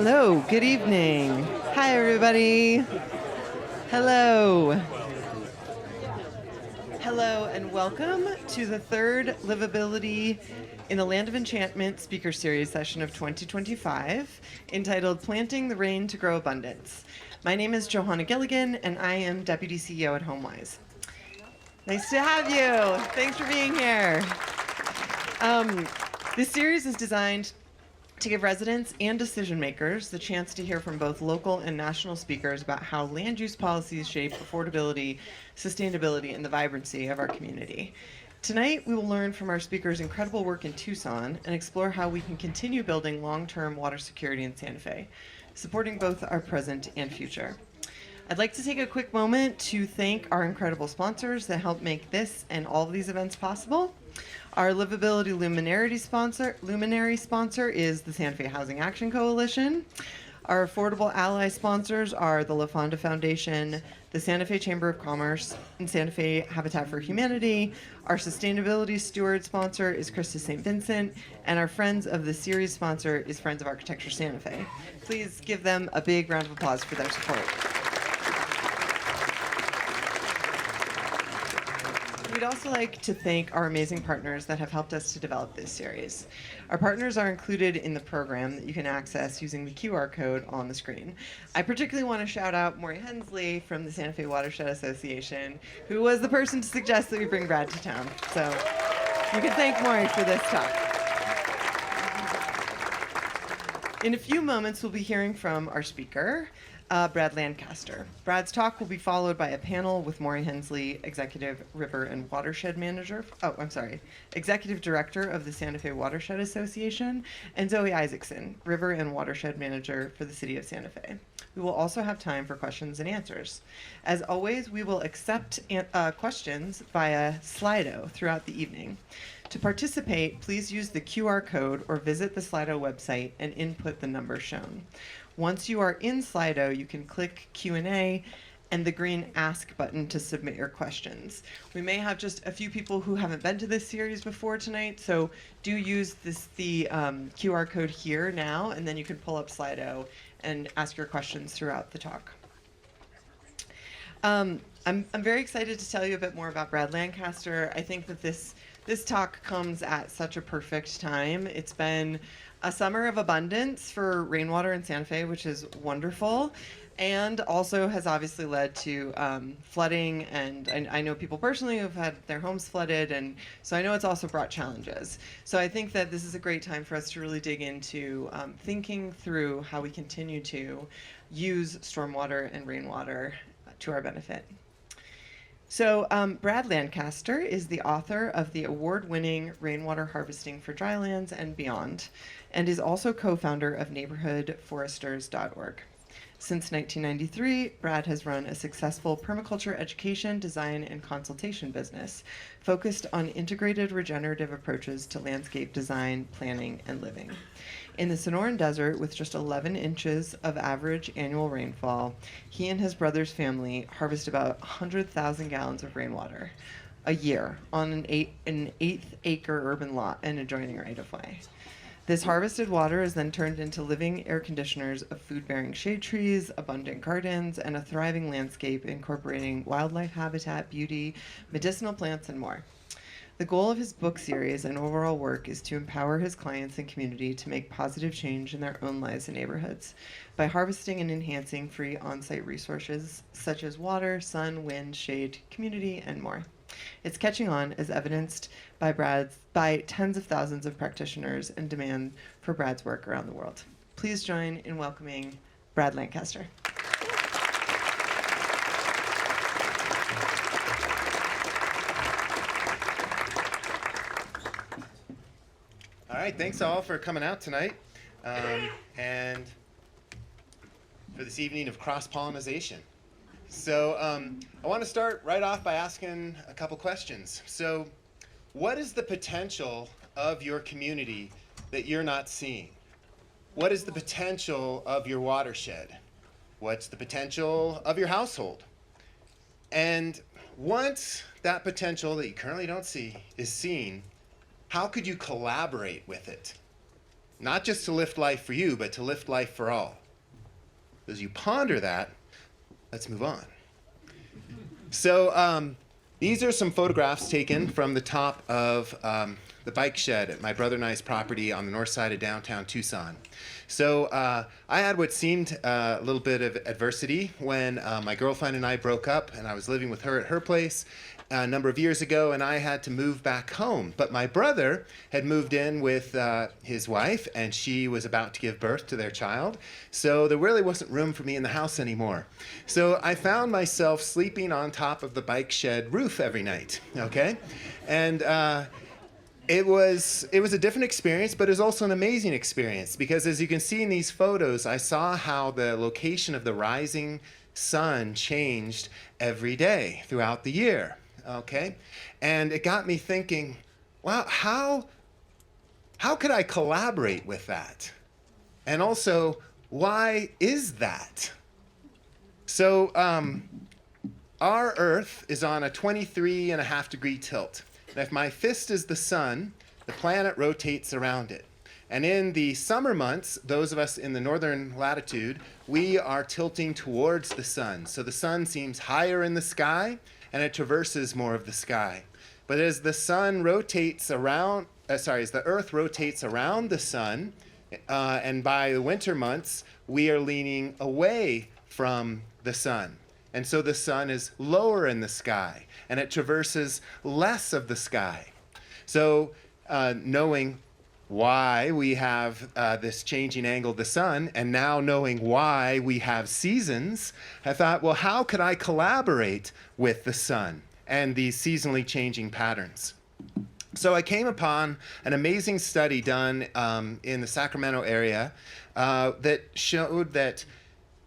Hello, good evening. Hi, everybody. Hello. Hello, and welcome to the third Livability in the Land of Enchantment speaker series session of 2025, entitled Planting the Rain to Grow Abundance. My name is Johanna Gilligan, and I am Deputy CEO at HomeWise. Nice to have you. Thanks for being here. This series is designed to give residents and decision makers the chance to hear from both local and national speakers about how land use policies shape affordability, sustainability, and the vibrancy of our community. Tonight, we will learn from our speakers' incredible work in Tucson and explore how we can continue building long-term water security in Santa Fe, supporting both our present and future. I'd like to take a quick moment to thank our incredible sponsors that help make this and all of these events possible. Our Livability luminary sponsor is the Santa Fe Housing Action Coalition. Our affordable ally sponsors are the La Fonda Foundation, the Santa Fe Chamber of Commerce, and Santa Fe Habitat for Humanity. Our sustainability steward sponsor is Christus St. Vincent, and our Friends of the Series sponsor is Friends of Architecture Santa Fe. Please give them a big round of applause for their support. We'd also like to thank our amazing partners that have helped us to develop this series. Our partners are included in the program that you can access using the QR code on the screen. I particularly want to shout out Maury Hensley from the Santa Fe Watershed Association, who was the person to suggest that we bring Brad to town. So you can thank Maury for this talk. In a few moments, we'll be hearing from our speaker, Brad Lancaster. Brad's talk will be followed by a panel with Maury Hensley, Executive River and Watershed Manager, Executive Director of the Santa Fe Watershed Association, and Zoe Isaacson, River and Watershed Manager for the City of Santa Fe. We will also have time for questions and answers. As always, we will accept questions via Slido throughout the evening. To participate, please use the QR code or visit the Slido website and input the number shown. Once you are in Slido, you can click Q&A and the green Ask button to submit your questions. We may have just a few people who haven't been to this series before tonight, so do use the QR code here now, and then you can pull up Slido and ask your questions throughout the talk. I'm very excited to tell you a bit more about Brad Lancaster. I think that this talk comes at such a perfect time. It's been a summer of abundance for rainwater in Santa Fe, which is wonderful, and also has obviously led to flooding, and I know people personally who've had their homes flooded, and so I know it's also brought challenges. So I think that this is a great time for us to really dig into thinking through how we continue to use stormwater and rainwater to our benefit. So Brad Lancaster is the author of the award-winning Rainwater Harvesting for Drylands and Beyond, and is also co-founder of neighborhoodforesters.org. Since 1993, Brad has run a successful permaculture education, design, and consultation business focused on integrated regenerative approaches to landscape design, planning, and living. In the Sonoran Desert, with just 11 inches of average annual rainfall, he and his brother's family harvest about 100,000 gallons of rainwater a year on an eighth-acre urban lot and adjoining right-of-way. This harvested water is then turned into living air conditioners of food-bearing shade trees, abundant gardens, and a thriving landscape incorporating wildlife habitat, beauty, medicinal plants, and more. The goal of his book series and overall work is to empower his clients and community to make positive change in their own lives and neighborhoods by harvesting and enhancing free on-site resources such as water, sun, wind, shade, community, and more. It's catching on, as evidenced by tens of thousands of practitioners and demand for Brad's work around the world. Please join in welcoming Brad Lancaster. All right, thanks all for coming out tonight and for this evening of cross-pollination. So I want to start right off by asking a couple questions. So what is the potential of your community that you're not seeing? What is the potential of your watershed? What's the potential of your household? And once that potential that you currently don't see is seen, how could you collaborate with it? not just to lift life for you, but to lift life for all. As you ponder that, let's move on. So these are some photographs taken from the top of the bike shed at my brother and I's property on the north side of downtown Tucson. So I had what seemed a little bit of adversity when my girlfriend and I broke up, and I was living with her at her place a number of years ago, and I had to move back home. But my brother had moved in with his wife, and she was about to give birth to their child. So there really wasn't room for me in the house anymore. So I found myself sleeping on top of the bike shed roof every night, okay? And it was a different experience, but it was also an amazing experience because as you can see in these photos, I saw how the location of the rising sun changed every day throughout the year. Okay, and it got me thinking, wow, how could I collaborate with that? And also, why is that? So our Earth is on a 23.5-degree tilt. And if my fist is the sun, the planet rotates around it. And in the summer months, those of us in the northern latitude, we are tilting towards the sun. So the sun seems higher in the sky, and it traverses more of the sky. But as the sun rotates around, as the Earth rotates around the sun, and by the winter months, we are leaning away from the sun. And so the sun is lower in the sky, and it traverses less of the sky. So knowing why we have this changing angle of the sun, and now knowing why we have seasons, I thought, well, how could I collaborate with the sun and these seasonally changing patterns? So I came upon an amazing study done in the Sacramento area that showed that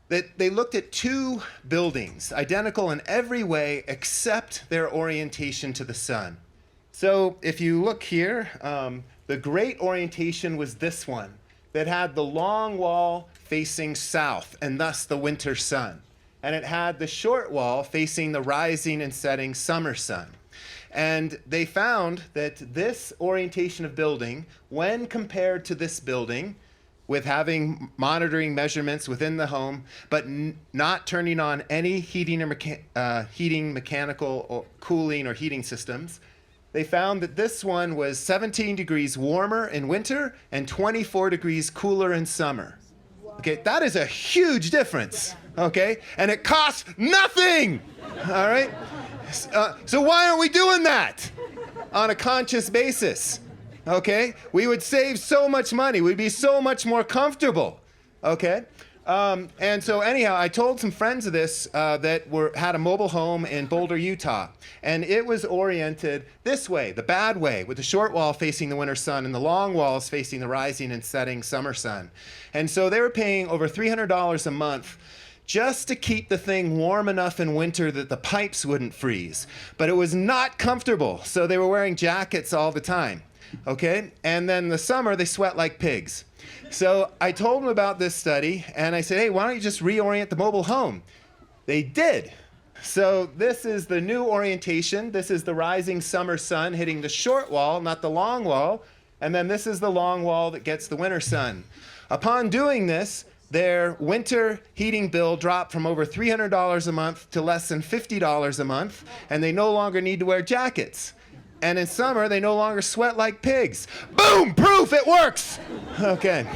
they looked at two buildings, identical in every way except their orientation to the sun. So if you look here, the great orientation was this one that had the long wall facing south and thus the winter sun. And it had the short wall facing the rising and setting summer sun. And they found that this orientation of building, when compared to this building, with having monitoring measurements within the home, but not turning on any heating or mechanical or cooling or heating systems, they found that this one was 17 degrees warmer in winter and 24 degrees cooler in summer. Okay, that is a huge difference, okay? And it costs nothing, all right? So why aren't we doing that on a conscious basis, okay? We would save so much money. We'd be so much more comfortable, okay? And so anyhow, I told some friends of this that had a mobile home in Boulder, Utah. And it was oriented this way, the bad way, with the short wall facing the winter sun and the long walls facing the rising and setting summer sun. And so they were paying over $300 a month just to keep the thing warm enough in winter that the pipes wouldn't freeze. But it was not comfortable, so they were wearing jackets all the time. Okay? And then in the summer, they sweat like pigs. So I told them about this study, and I said, hey, why don't you just reorient the mobile home? They did. So this is the new orientation. This is the rising summer sun hitting the short wall, not the long wall. And then this is the long wall that gets the winter sun. Upon doing this, their winter heating bill dropped from over $300 a month to less than $50 a month, and they no longer need to wear jackets. And in summer, they no longer sweat like pigs. Boom! Proof it works! Okay.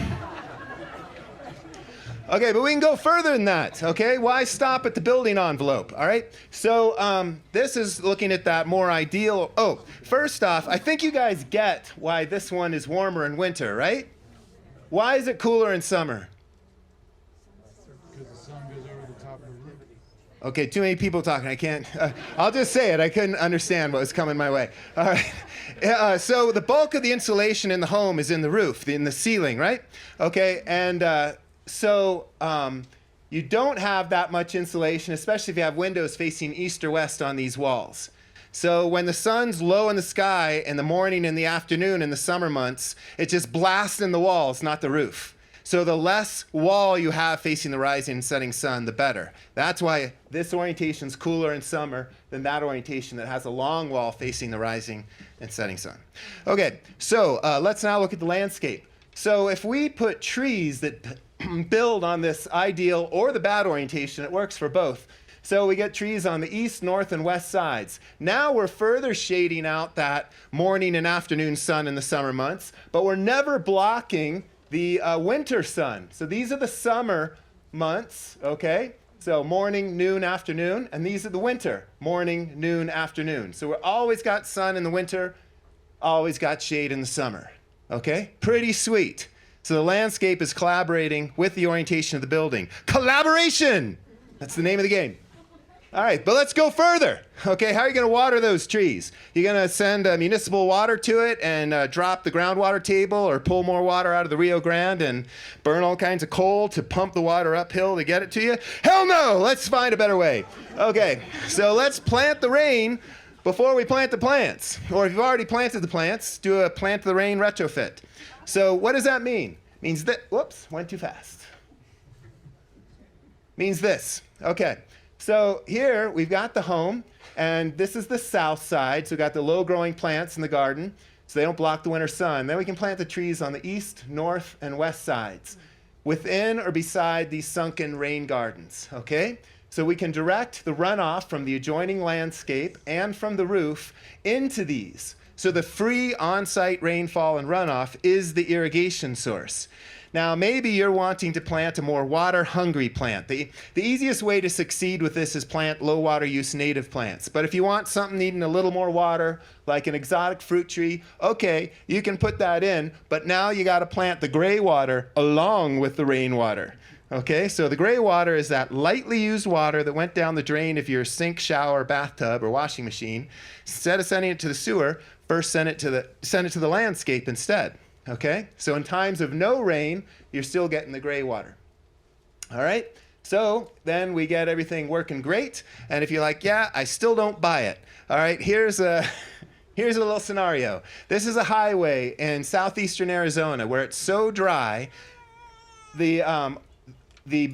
Okay, but we can go further than that, okay? Why stop at the building envelope, all right? So this is looking at that more ideal. Oh, first off, I think you guys get why this one is warmer in winter, right? Why is it cooler in summer? Because the sun goes over the top of the roof. Okay, too many people talking. I can't. I'll just say it. I couldn't understand what was coming my way. All right. So the bulk of the insulation in the home is in the roof, in the ceiling, right? Okay, and so you don't have that much insulation, especially if you have windows facing east or west on these walls. So when the sun's low in the sky in the morning and the afternoon in the summer months, it just blasts in the walls, not the roof. So the less wall you have facing the rising and setting sun, the better. That's why this orientation is cooler in summer than that orientation that has a long wall facing the rising and setting sun. Okay, so let's now look at the landscape. So if we put trees that build on this ideal or the bad orientation, it works for both. So we get trees on the east, north, and west sides. Now we're further shading out that morning and afternoon sun in the summer months, but we're never blocking the winter sun. So these are the summer months, okay? So morning, noon, afternoon, and these are the winter, morning, noon, afternoon. So we're always got sun in the winter, always got shade in the summer, okay? Pretty sweet. So the landscape is collaborating with the orientation of the building. Collaboration! That's the name of the game. All right, but let's go further. Okay, how are you going to water those trees? You're going to send municipal water to it and drop the groundwater table or pull more water out of the Rio Grande and burn all kinds of coal to pump the water uphill to get it to you? Hell no! Let's find a better way. Okay, so let's plant the rain before we plant the plants. Or if you've already planted the plants, do a plant the rain retrofit. So what does that mean? It means that, whoops, went too fast. Means this, okay. So here we've got the home, and this is the south side. So we've got the low-growing plants in the garden, so they don't block the winter sun. Then we can plant the trees on the east, north, and west sides, within or beside these sunken rain gardens, okay? So we can direct the runoff from the adjoining landscape and from the roof into these. So the free on-site rainfall and runoff is the irrigation source. Now, maybe you're wanting to plant a more water-hungry plant. The easiest way to succeed with this is plant low-water use native plants. But if you want something needing a little more water, like an exotic fruit tree, okay, you can put that in, but now you got to plant the gray water along with the rainwater. Okay, so the gray water is that lightly used water that went down the drain of your sink, shower, bathtub, or washing machine. Instead of sending it to the sewer, first send it to the landscape instead. Okay, so in times of no rain, you're still getting the gray water. All right, so then we get everything working great. And if you're like, yeah, I still don't buy it. All right, here's a little scenario. This is a highway in southeastern Arizona where it's so dry, the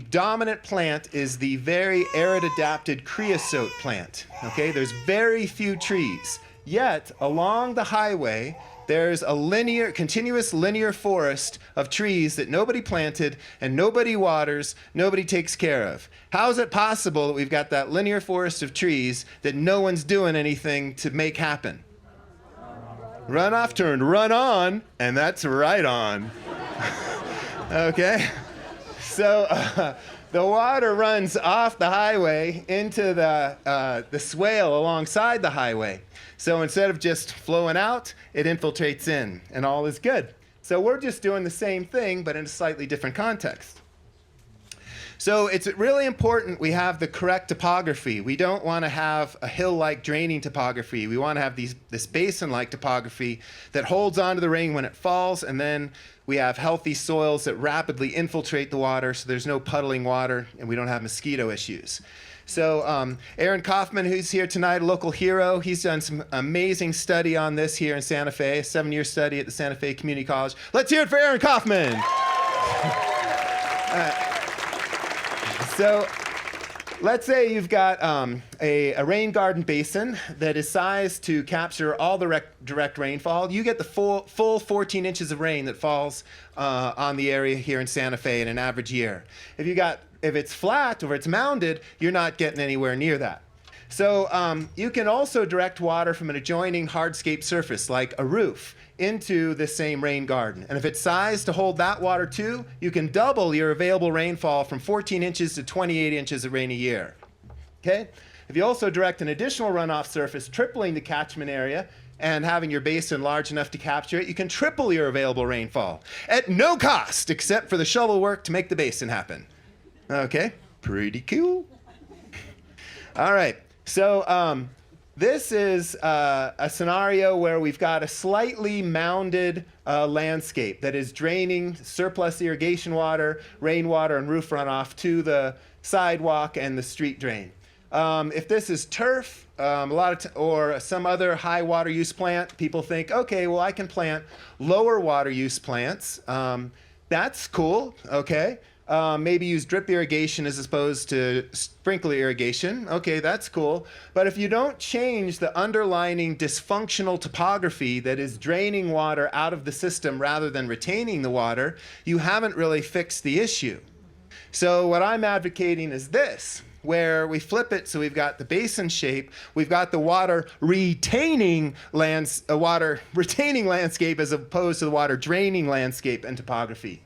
dominant plant is the very arid-adapted creosote plant. Okay, there's very few trees. Yet, along the highway, there's a continuous linear forest of trees that nobody planted and nobody waters, nobody takes care of. How is it possible that we've got that linear forest of trees that no one's doing anything to make happen? Runoff turned run on, and that's right on. Okay? So the water runs off the highway into the swale alongside the highway. So instead of just flowing out, it infiltrates in, and all is good. So we're just doing the same thing, but in a slightly different context. So it's really important we have the correct topography. We don't want to have a hill-like draining topography. We want to have this basin-like topography that holds onto the rain when it falls, and then we have healthy soils that rapidly infiltrate the water so there's no puddling water and we don't have mosquito issues. So Aaron Kaufman, who's here tonight, a local hero, he's done some amazing study on this here in Santa Fe, a 7-year study at the Santa Fe Community College. Let's hear it for Aaron Kaufman. So let's say you've got a rain garden basin that is sized to capture all the direct rainfall. You get the full 14 inches of rain that falls on the area here in Santa Fe in an average year. If it's flat or it's mounded, you're not getting anywhere near that. So you can also direct water from an adjoining hardscape surface, like a roof, into the same rain garden. And if it's sized to hold that water too, you can double your available rainfall from 14 inches to 28 inches of rain a year. Okay? If you also direct an additional runoff surface, tripling the catchment area, and having your basin large enough to capture it, you can triple your available rainfall at no cost except for the shovel work to make the basin happen. Okay? Pretty cool. All right. So this is a scenario where we've got a slightly mounded landscape that is draining surplus irrigation water, rainwater, and roof runoff to the sidewalk and the street drain. If this is turf, or some other high water use plant, people think, okay, well, I can plant lower water use plants. That's cool, okay? maybe use drip irrigation as opposed to sprinkler irrigation. Okay, that's cool. But if you don't change the underlying dysfunctional topography that is draining water out of the system rather than retaining the water, you haven't really fixed the issue. So what I'm advocating is this, where we flip it so we've got the basin shape, we've got the water retaining landscape as opposed to the water draining landscape and topography.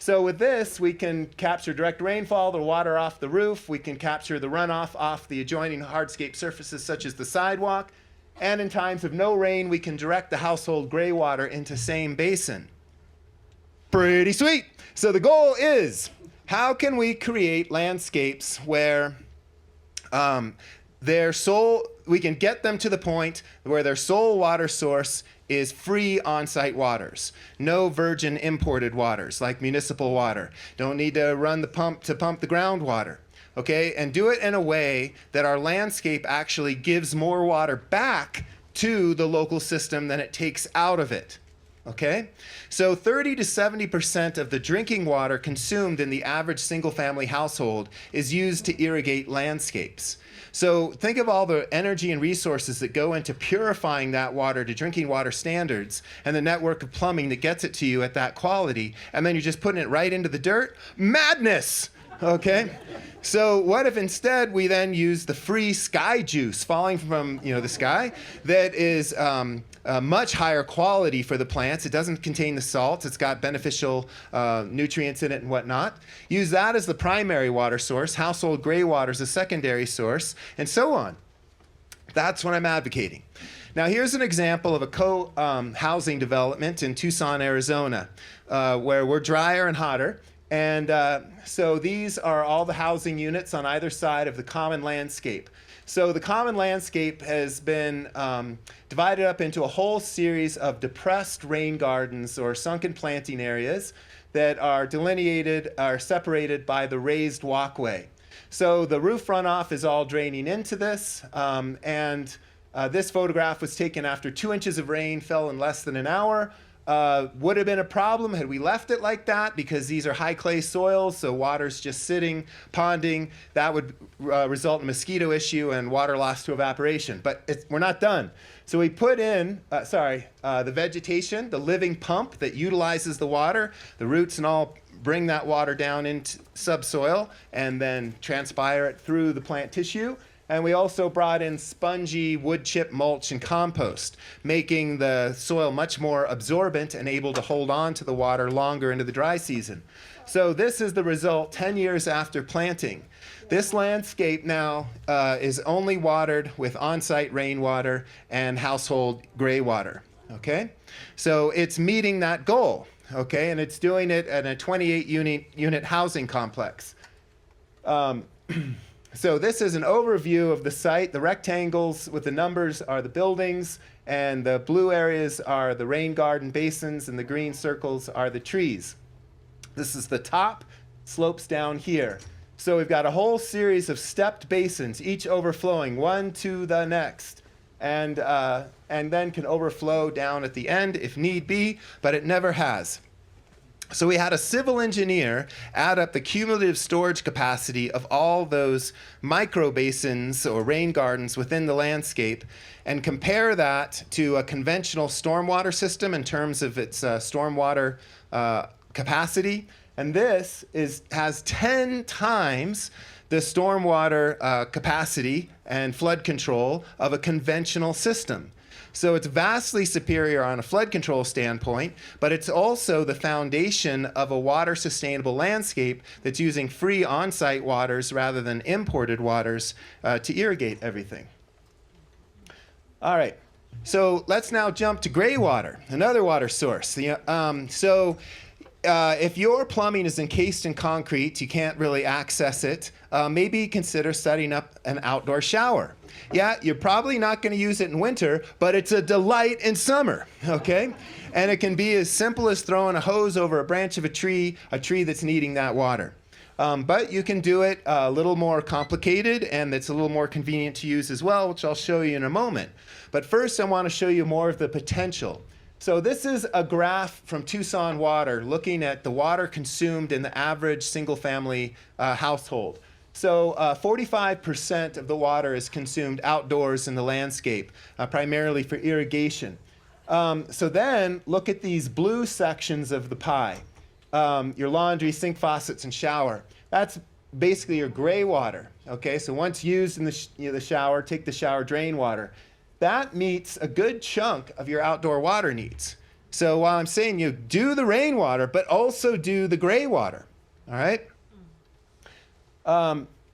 So with this, we can capture direct rainfall, the water off the roof, we can capture the runoff off the adjoining hardscape surfaces such as the sidewalk, and in times of no rain, we can direct the household gray water into same basin. Pretty sweet. So the goal is, how can we create landscapes where we can get them to the point where their sole water source is free on-site waters, no virgin imported waters like municipal water. Don't need to run the pump to pump the groundwater, okay? And do it in a way that our landscape actually gives more water back to the local system than it takes out of it. Okay? So 30 to 70% of the drinking water consumed in the average single-family household is used to irrigate landscapes. So think of all the energy and resources that go into purifying that water to drinking water standards and the network of plumbing that gets it to you at that quality, and then you're just putting it right into the dirt? Madness! Okay? So what if instead we then use the free sky juice falling from the sky that is much higher quality for the plants. It doesn't contain the salts. It's got beneficial nutrients in it and whatnot. Use that as the primary water source, household gray water as a secondary source, and so on. That's what I'm advocating. Now here's an example of a co-housing development in Tucson, Arizona, where we're drier and hotter. And so these are all the housing units on either side of the common landscape. So the common landscape has been divided up into a whole series of depressed rain gardens or sunken planting areas that are separated by the raised walkway. So the roof runoff is all draining into this, and this photograph was taken after 2 inches of rain fell in less than an hour. Would have been a problem had we left it like that, because these are high clay soils, so water's just sitting, ponding. That would result in a mosquito issue and water loss to evaporation. But we're not done. So we put in, the vegetation, the living pump that utilizes the water. The roots and all bring that water down into subsoil and then transpire it through the plant tissue. And we also brought in spongy wood chip mulch and compost, making the soil much more absorbent and able to hold on to the water longer into the dry season. So this is the result 10 years after planting. This landscape now is only watered with on-site rainwater and household gray water, okay? So it's meeting that goal, okay? And it's doing it at a 28-unit housing complex. So this is an overview of the site. The rectangles with the numbers are the buildings, and the blue areas are the rain garden basins, and the green circles are the trees. This is the top, slopes down here. So we've got a whole series of stepped basins, each overflowing one to the next, and then can overflow down at the end if need be, but it never has. So we had a civil engineer add up the cumulative storage capacity of all those micro basins or rain gardens within the landscape and compare that to a conventional stormwater system in terms of its stormwater capacity. And this has 10 times the stormwater capacity and flood control of a conventional system. So it's vastly superior on a flood control standpoint, but it's also the foundation of a water sustainable landscape that's using free on-site waters rather than imported waters to irrigate everything. All right, so let's now jump to gray water, another water source. If your plumbing is encased in concrete, you can't really access it, maybe consider setting up an outdoor shower. Yeah, you're probably not going to use it in winter, but it's a delight in summer, okay? And it can be as simple as throwing a hose over a branch of a tree that's needing that water. But you can do it a little more complicated, and it's a little more convenient to use as well, which I'll show you in a moment. But first, I want to show you more of the potential. So this is a graph from Tucson Water looking at the water consumed in the average single-family household. So 45% of the water is consumed outdoors in the landscape, primarily for irrigation. So then look at these blue sections of the pie. Your laundry, sink, faucets, and shower. That's basically your gray water. Okay, so once used in the shower, take the shower drain water. That meets a good chunk of your outdoor water needs. So while I'm saying you do the rainwater, but also do the gray water. All right?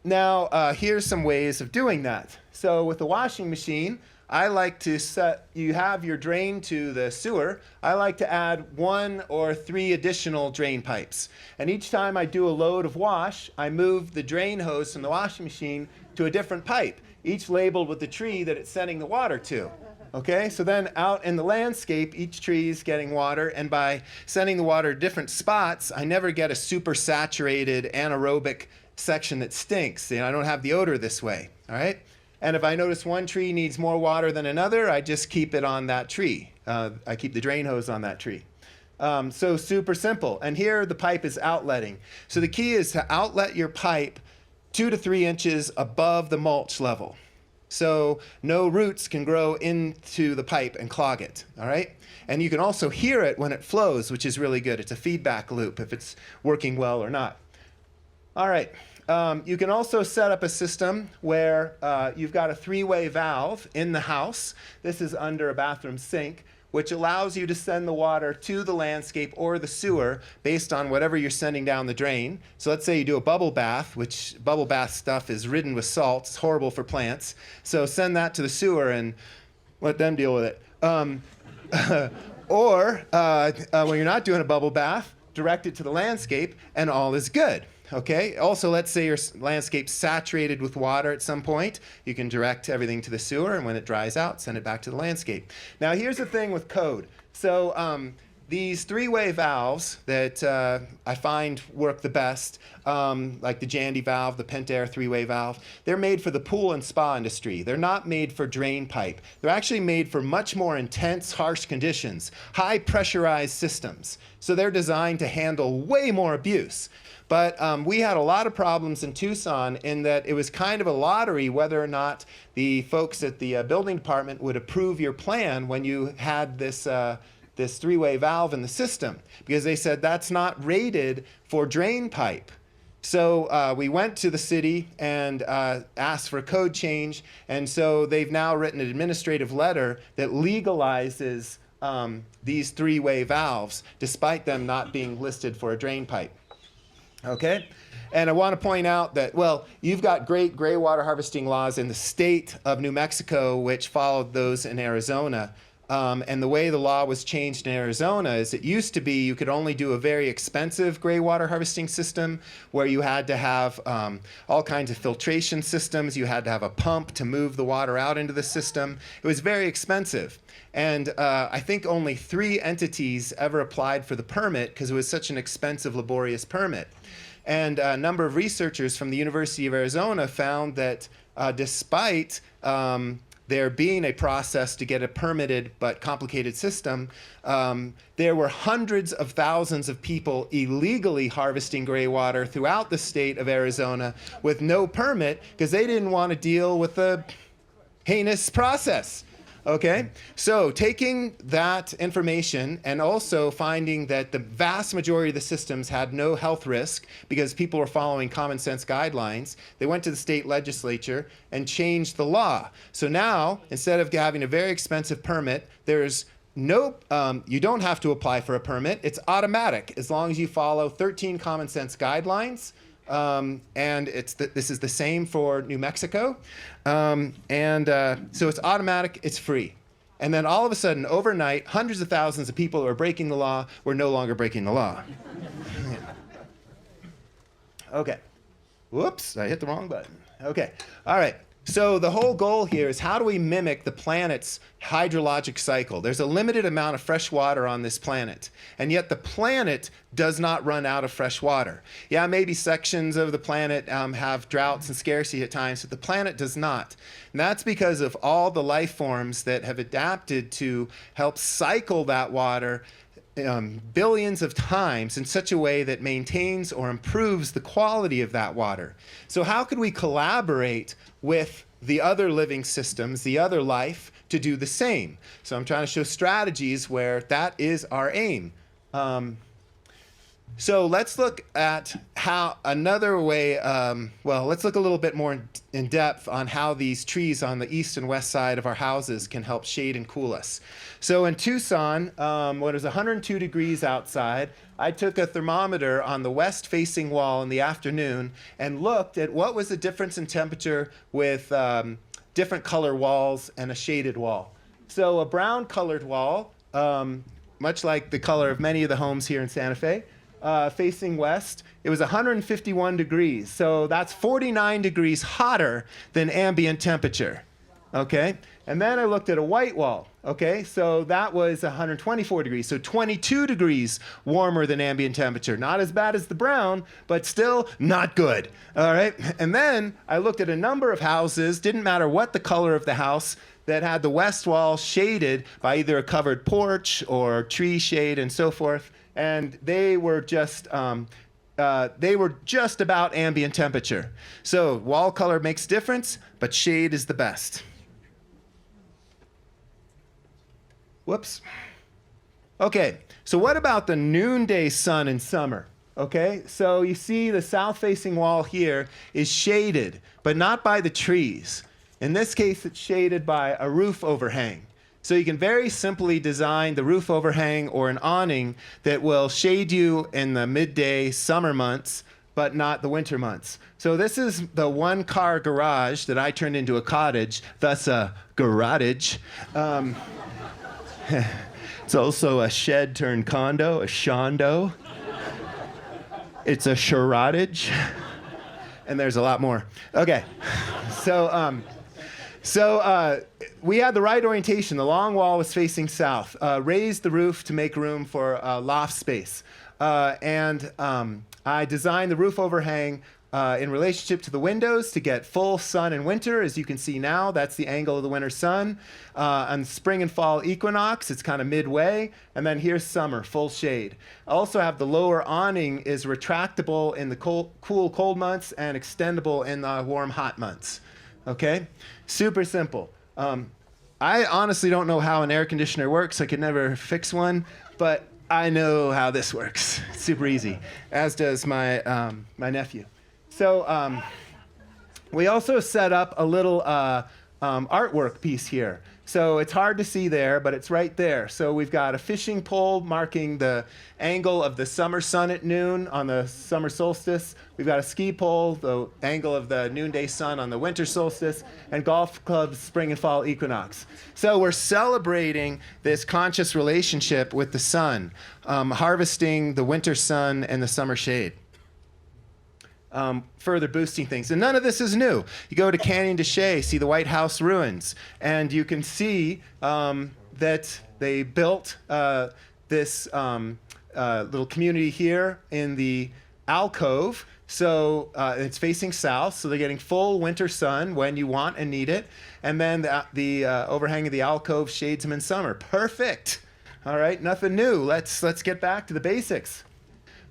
Now, here's some ways of doing that. So with the washing machine, I like to you have your drain to the sewer. I like to add 1 or 3 additional drain pipes. And each time I do a load of wash, I move the drain hose from the washing machine to a different pipe, each labeled with the tree that it's sending the water to. Okay, so then out in the landscape, each tree is getting water, and by sending the water to different spots, I never get a super saturated anaerobic section that stinks. I don't have the odor this way, all right? And if I notice one tree needs more water than another, I just keep it on that tree. I keep the drain hose on that tree. So super simple. And here the pipe is outletting. So the key is to outlet your pipe 2 to 3 inches above the mulch level. So no roots can grow into the pipe and clog it, all right? And you can also hear it when it flows, which is really good. It's a feedback loop if it's working well or not. All right. You can also set up a system where you've got a 3-way valve in the house. This is under a bathroom sink, which allows you to send the water to the landscape or the sewer based on whatever you're sending down the drain. So let's say you do a bubble bath, which bubble bath stuff is ridden with salt. It's horrible for plants. So send that to the sewer and let them deal with it. Or when you're not doing a bubble bath, direct it to the landscape and all is good. Okay. Also, let's say your landscape's saturated with water at some point. You can direct everything to the sewer, and when it dries out, send it back to the landscape. Now, here's the thing with code. So these 3-way valves that I find work the best, like the Jandy valve, the Pentair 3-way valve, they're made for the pool and spa industry. They're not made for drain pipe. They're actually made for much more intense, harsh conditions, high pressurized systems. So they're designed to handle way more abuse. But we had a lot of problems in Tucson in that it was kind of a lottery whether or not the folks at the building department would approve your plan when you had this 3-way valve in the system, because they said that's not rated for drain pipe. So we went to the city and asked for a code change, and so they've now written an administrative letter that legalizes these 3-way valves, despite them not being listed for a drain pipe. Okay? And I want to point out that, well, you've got great gray water harvesting laws in the state of New Mexico, which followed those in Arizona. And the way the law was changed in Arizona is it used to be you could only do a very expensive gray water harvesting system where you had to have all kinds of filtration systems. You had to have a pump to move the water out into the system. It was very expensive. And I think only 3 entities ever applied for the permit because it was such an expensive, laborious permit. And a number of researchers from the University of Arizona found that despite there being a process to get a permitted but complicated system, there were hundreds of thousands of people illegally harvesting gray water throughout the state of Arizona with no permit because they didn't want to deal with the heinous process. Okay, so taking that information and also finding that the vast majority of the systems had no health risk because people were following common sense guidelines, they went to the state legislature and changed the law. So now, instead of having a very expensive permit, there's no, you don't have to apply for a permit. It's automatic as long as you follow 13 common sense guidelines. And this is the same for New Mexico. So it's automatic, it's free. And then all of a sudden, overnight, hundreds of thousands of people who are breaking the law were no longer breaking the law. Okay. Whoops, I hit the wrong button. Okay, all right. So the whole goal here is how do we mimic the planet's hydrologic cycle? There's a limited amount of fresh water on this planet, and yet the planet does not run out of fresh water. Yeah, maybe sections of the planet have droughts and scarcity at times, but the planet does not. And that's because of all the life forms that have adapted to help cycle that water billions of times in such a way that maintains or improves the quality of that water. So how could we collaborate with the other living systems, the other life, to do the same? So I'm trying to show strategies where that is our aim. So let's look at how another way, let's look a little bit more in depth on how these trees on the east and west side of our houses can help shade and cool us. So in Tucson, when it was 102 degrees outside, I took a thermometer on the west facing wall in the afternoon and looked at what was the difference in temperature with different color walls and a shaded wall. So a brown colored wall, much like the color of many of the homes here in Santa Fe, facing west, it was 151 degrees. So that's 49 degrees hotter than ambient temperature. Okay? And then I looked at a white wall. Okay? So that was 124 degrees. So 22 degrees warmer than ambient temperature. Not as bad as the brown, but still not good. All right? And then I looked at a number of houses, didn't matter what the color of the house, that had the west wall shaded by either a covered porch or tree shade and so forth. And they were just about ambient temperature. So wall color makes difference, but shade is the best. Whoops. Okay, so what about the noonday sun in summer? Okay, so you see the south-facing wall here is shaded, but not by the trees. In this case, it's shaded by a roof overhang. So you can very simply design the roof overhang or an awning that will shade you in the midday summer months, but not the winter months. So this is the one-car garage that I turned into a cottage, thus a garage. It's also a shed turned condo, a shondo. It's a charadage. And there's a lot more. Okay, so we had the right orientation. The long wall was facing south. Raised the roof to make room for loft space. I designed the roof overhang in relationship to the windows to get full sun in winter. As you can see now, that's the angle of the winter sun. On spring and fall equinox, it's kind of midway. And then here's summer, full shade. I also have the lower awning is retractable in the cool, cold months and extendable in the warm, hot months. Okay? Super simple. I honestly don't know how an air conditioner works. I could never fix one, but I know how this works. It's super easy, as does my nephew. So we also set up a little artwork piece here. So it's hard to see there, but it's right there. So we've got a fishing pole marking the angle of the summer sun at noon on the summer solstice. We've got a ski pole, the angle of the noonday sun on the winter solstice, and golf clubs spring and fall equinox. So we're celebrating this conscious relationship with the sun, harvesting the winter sun and the summer shade. Further boosting things. And none of this is new. You go to Canyon de Chelly, see the White House ruins, and you can see that they built this little community here in the alcove. So it's facing south, so they're getting full winter sun when you want and need it. And then the overhang of the alcove shades them in summer. Perfect. All right, nothing new. Let's get back to the basics.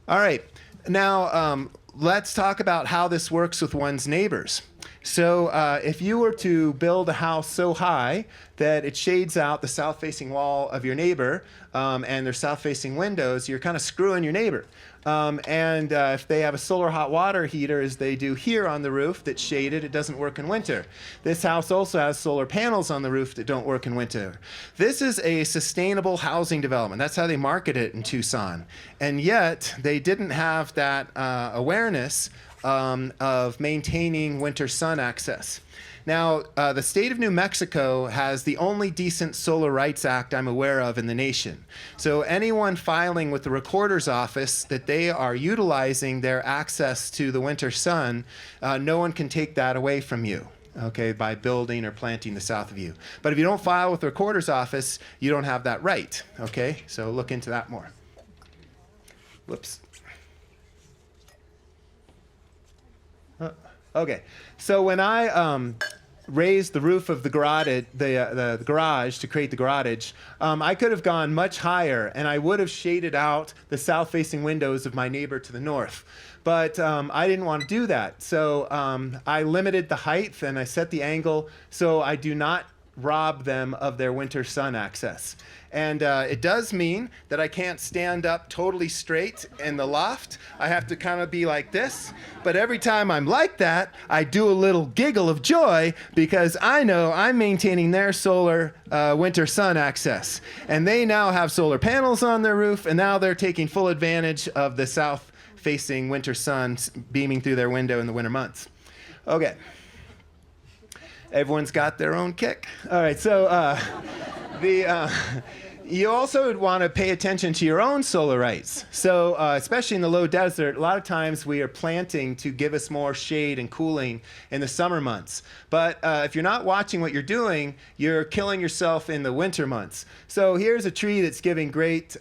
All right, now let's talk about how this works with one's neighbors. So if you were to build a house so high that it shades out the south-facing wall of your neighbor and their south-facing windows, you're kind of screwing your neighbor. If they have a solar hot water heater, as they do here on the roof that's shaded, it doesn't work in winter. This house also has solar panels on the roof that don't work in winter. This is a sustainable housing development. That's how they market it in Tucson. And yet, they didn't have that awareness of maintaining winter sun access. Now, the state of New Mexico has the only decent Solar Rights Act I'm aware of in the nation. So anyone filing with the recorder's office that they are utilizing their access to the winter sun, no one can take that away from you. okay, by building or planting the south of you. But if you don't file with the recorder's office, you don't have that right, okay? So look into that more. Whoops. Okay, so when I raised the roof of the garage to create the garage, I could have gone much higher, and I would have shaded out the south-facing windows of my neighbor to the north. But I didn't want to do that, so I limited the height and I set the angle so I do not rob them of their winter sun access. And it does mean that I can't stand up totally straight in the loft. I have to kind of be like this. But every time I'm like that, I do a little giggle of joy because I know I'm maintaining their solar winter sun access. And they now have solar panels on their roof, and now they're taking full advantage of the south-facing winter sun beaming through their window in the winter months. Okay. Everyone's got their own kick. All right, so you also would want to pay attention to your own solar rights. So especially in the low desert, a lot of times we are planting to give us more shade and cooling in the summer months. But if you're not watching what you're doing, you're killing yourself in the winter months. So here's a tree that's giving great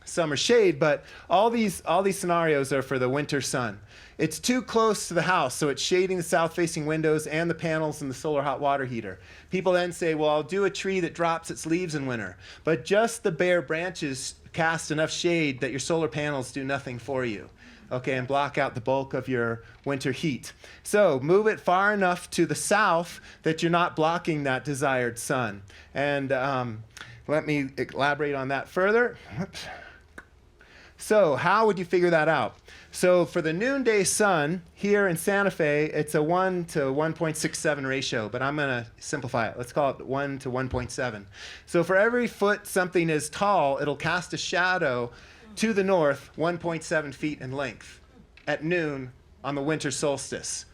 summer shade, but all these scenarios are for the winter sun. It's too close to the house, so it's shading the south-facing windows and the panels and the solar hot water heater. People then say, well, I'll do a tree that drops its leaves in winter. But just the bare branches cast enough shade that your solar panels do nothing for you, okay, and block out the bulk of your winter heat. So move it far enough to the south that you're not blocking that desired sun. And let me elaborate on that further. Oops. So how would you figure that out? So for the noonday sun here in Santa Fe, it's a 1 to 1.67 ratio, but I'm going to simplify it. Let's call it 1 to 1.7. So for every foot something is tall, it'll cast a shadow to the north 1.7 feet in length at noon on the winter solstice.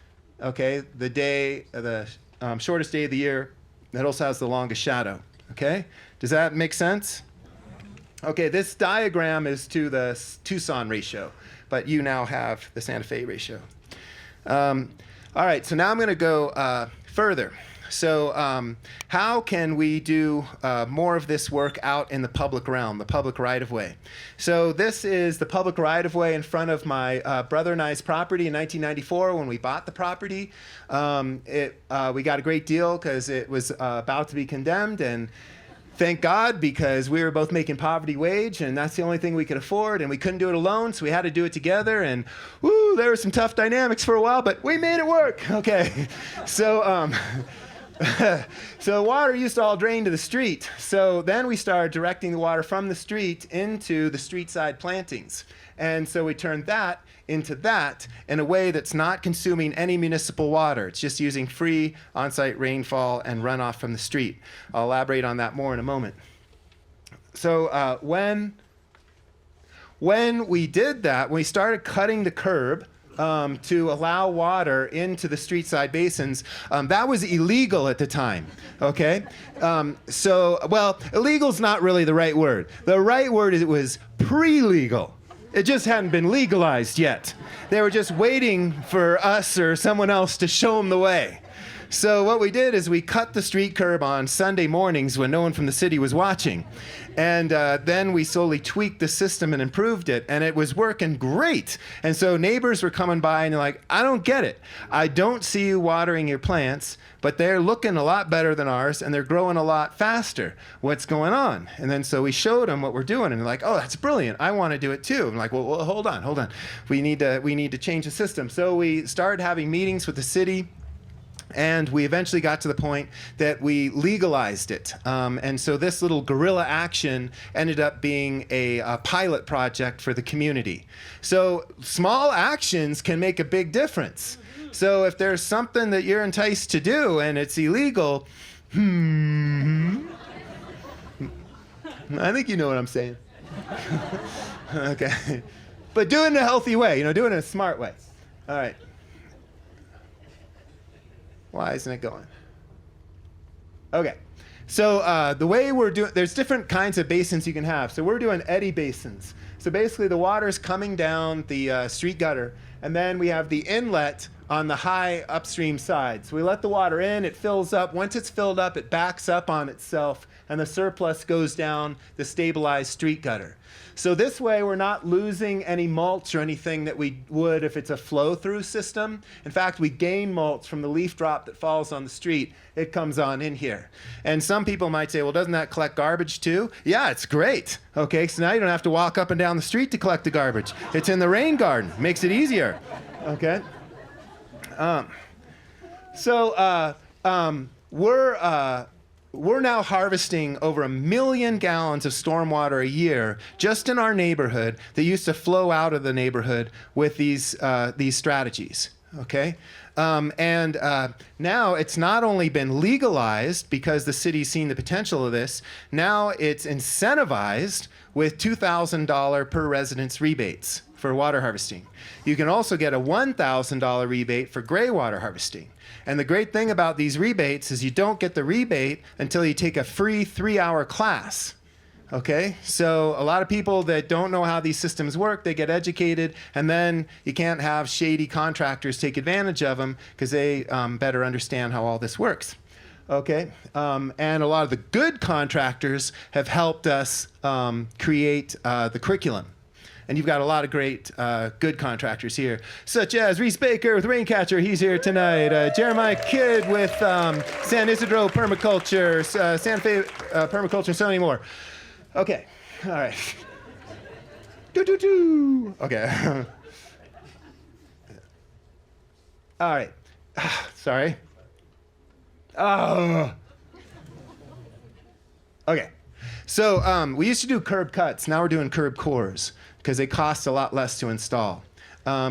Okay, the shortest day of the year, that also has the longest shadow. Okay, does that make sense? Okay, this diagram is to the Tucson ratio, but you now have the Santa Fe ratio. All right, so now I'm going to go further. So how can we do more of this work out in the public realm, the public right-of-way? So this is the public right-of-way in front of my brother and I's property in 1994 when we bought the property. We got a great deal because it was about to be condemned, and thank God, because we were both making poverty wage, and that's the only thing we could afford, and we couldn't do it alone, so we had to do it together, and woo, there were some tough dynamics for a while, but we made it work. Okay, so so water used to all drain to the street. So then we started directing the water from the street into the street side plantings. And so we turned that into that in a way that's not consuming any municipal water. It's just using free on-site rainfall and runoff from the street. I'll elaborate on that more in a moment. So when we did that, when we started cutting the curb to allow water into the street side basins, that was illegal at the time, okay? Well, illegal's not really the right word. The right word is it was pre-legal. It just hadn't been legalized yet. They were just waiting for us or someone else to show them the way. So what we did is we cut the street curb on Sunday mornings when no one from the city was watching. And then we slowly tweaked the system and improved it, and it was working great. And so neighbors were coming by and they're like, I don't get it. I don't see you watering your plants, but they're looking a lot better than ours, and they're growing a lot faster. What's going on? And then so we showed them what we're doing, and they're like, oh, that's brilliant. I want to do it too. I'm like, well, hold on. We need to change the system. So we started having meetings with the city, and we eventually got to the point that we legalized it. And so this little guerrilla action ended up being a pilot project for the community. So small actions can make a big difference. So if there's something that you're enticed to do and it's illegal, I think you know what I'm saying. Okay. But do it in a healthy way, do it in a smart way. All right. Why isn't it going? Okay. So the way we're doing, there's different kinds of basins you can have. So we're doing eddy basins. So basically the water's coming down the street gutter, and then we have the inlet on the high upstream side. So we let the water in, it fills up. Once it's filled up, it backs up on itself, and the surplus goes down the stabilized street gutter. So this way, we're not losing any mulch or anything that we would if it's a flow-through system. In fact, we gain mulch from the leaf drop that falls on the street. It comes on in here. And some people might say, well, doesn't that collect garbage too? Yeah, it's great. Okay, so now you don't have to walk up and down the street to collect the garbage. It's in the rain garden. Makes it easier. Okay? We're now harvesting over 1 million gallons of stormwater a year just in our neighborhood that used to flow out of the neighborhood with these strategies. Okay, now it's not only been legalized because the city's seen the potential of this. Now it's incentivized with $2,000 per residence rebates for water harvesting. You can also get a $1,000 rebate for gray water harvesting. And the great thing about these rebates is you don't get the rebate until you take a free 3-hour class. Okay, so a lot of people that don't know how these systems work, they get educated, and then you can't have shady contractors take advantage of them because they better understand how all this works. Okay, and a lot of the good contractors have helped us create the curriculum. And you've got a lot of great, good contractors here, such as Reese Baker with Raincatcher. He's here tonight. Jeremiah Kidd with San Isidro Permaculture, Santa Fe Permaculture, and so many more. Okay, all right. Okay. All right. Sorry. Oh. Okay. So we used to do curb cuts. Now we're doing curb cores because they cost a lot less to install. So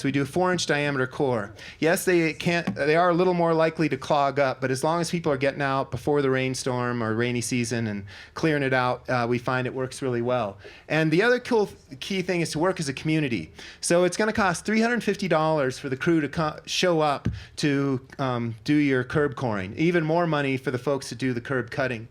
we do a 4-inch diameter core. Yes, they are a little more likely to clog up, but as long as people are getting out before the rainstorm or rainy season and clearing it out, we find it works really well. And the other key thing is to work as a community. So it's going to cost $350 for the crew to show up to do your curb coring. Even more money for the folks to do the curb cutting.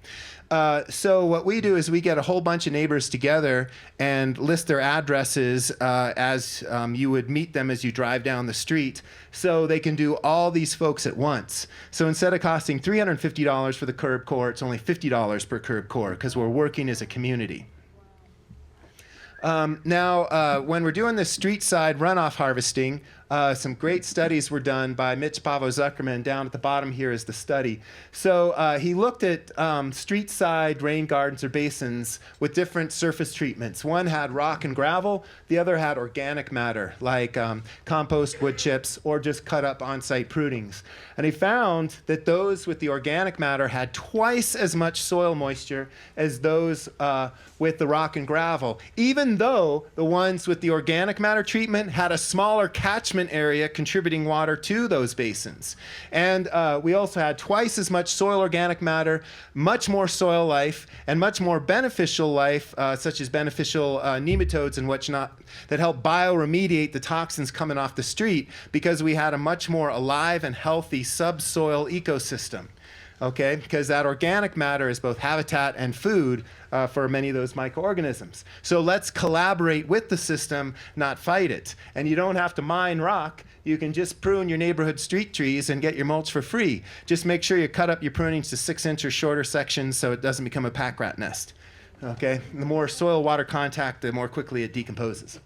So what we do is we get a whole bunch of neighbors together and list their addresses as you would meet them as you drive down the street, so they can do all these folks at once. So instead of costing $350 for the curb core, it's only $50 per curb core because we're working as a community. Now, when we're doing this street side runoff harvesting, some great studies were done by Mitch Pavo-Zuckerman. Down at the bottom here is the study. So he looked at street side rain gardens or basins with different surface treatments. One had rock and gravel. The other had organic matter, like compost, wood chips, or just cut up on-site prunings. And he found that those with the organic matter had twice as much soil moisture as those with the rock and gravel, even though the ones with the organic matter treatment had a smaller catchment area contributing water to those basins. And we also had twice as much soil organic matter, much more soil life, and much more beneficial life, such as beneficial nematodes and whatnot, that help bioremediate the toxins coming off the street, because we had a much more alive and healthy subsoil ecosystem. Okay, because that organic matter is both habitat and food for many of those microorganisms. So let's collaborate with the system, not fight it. And you don't have to mine rock. You can just prune your neighborhood street trees and get your mulch for free. Just make sure you cut up your prunings to 6-inch or shorter sections so it doesn't become a pack rat nest. Okay, the more soil-water contact, the more quickly it decomposes.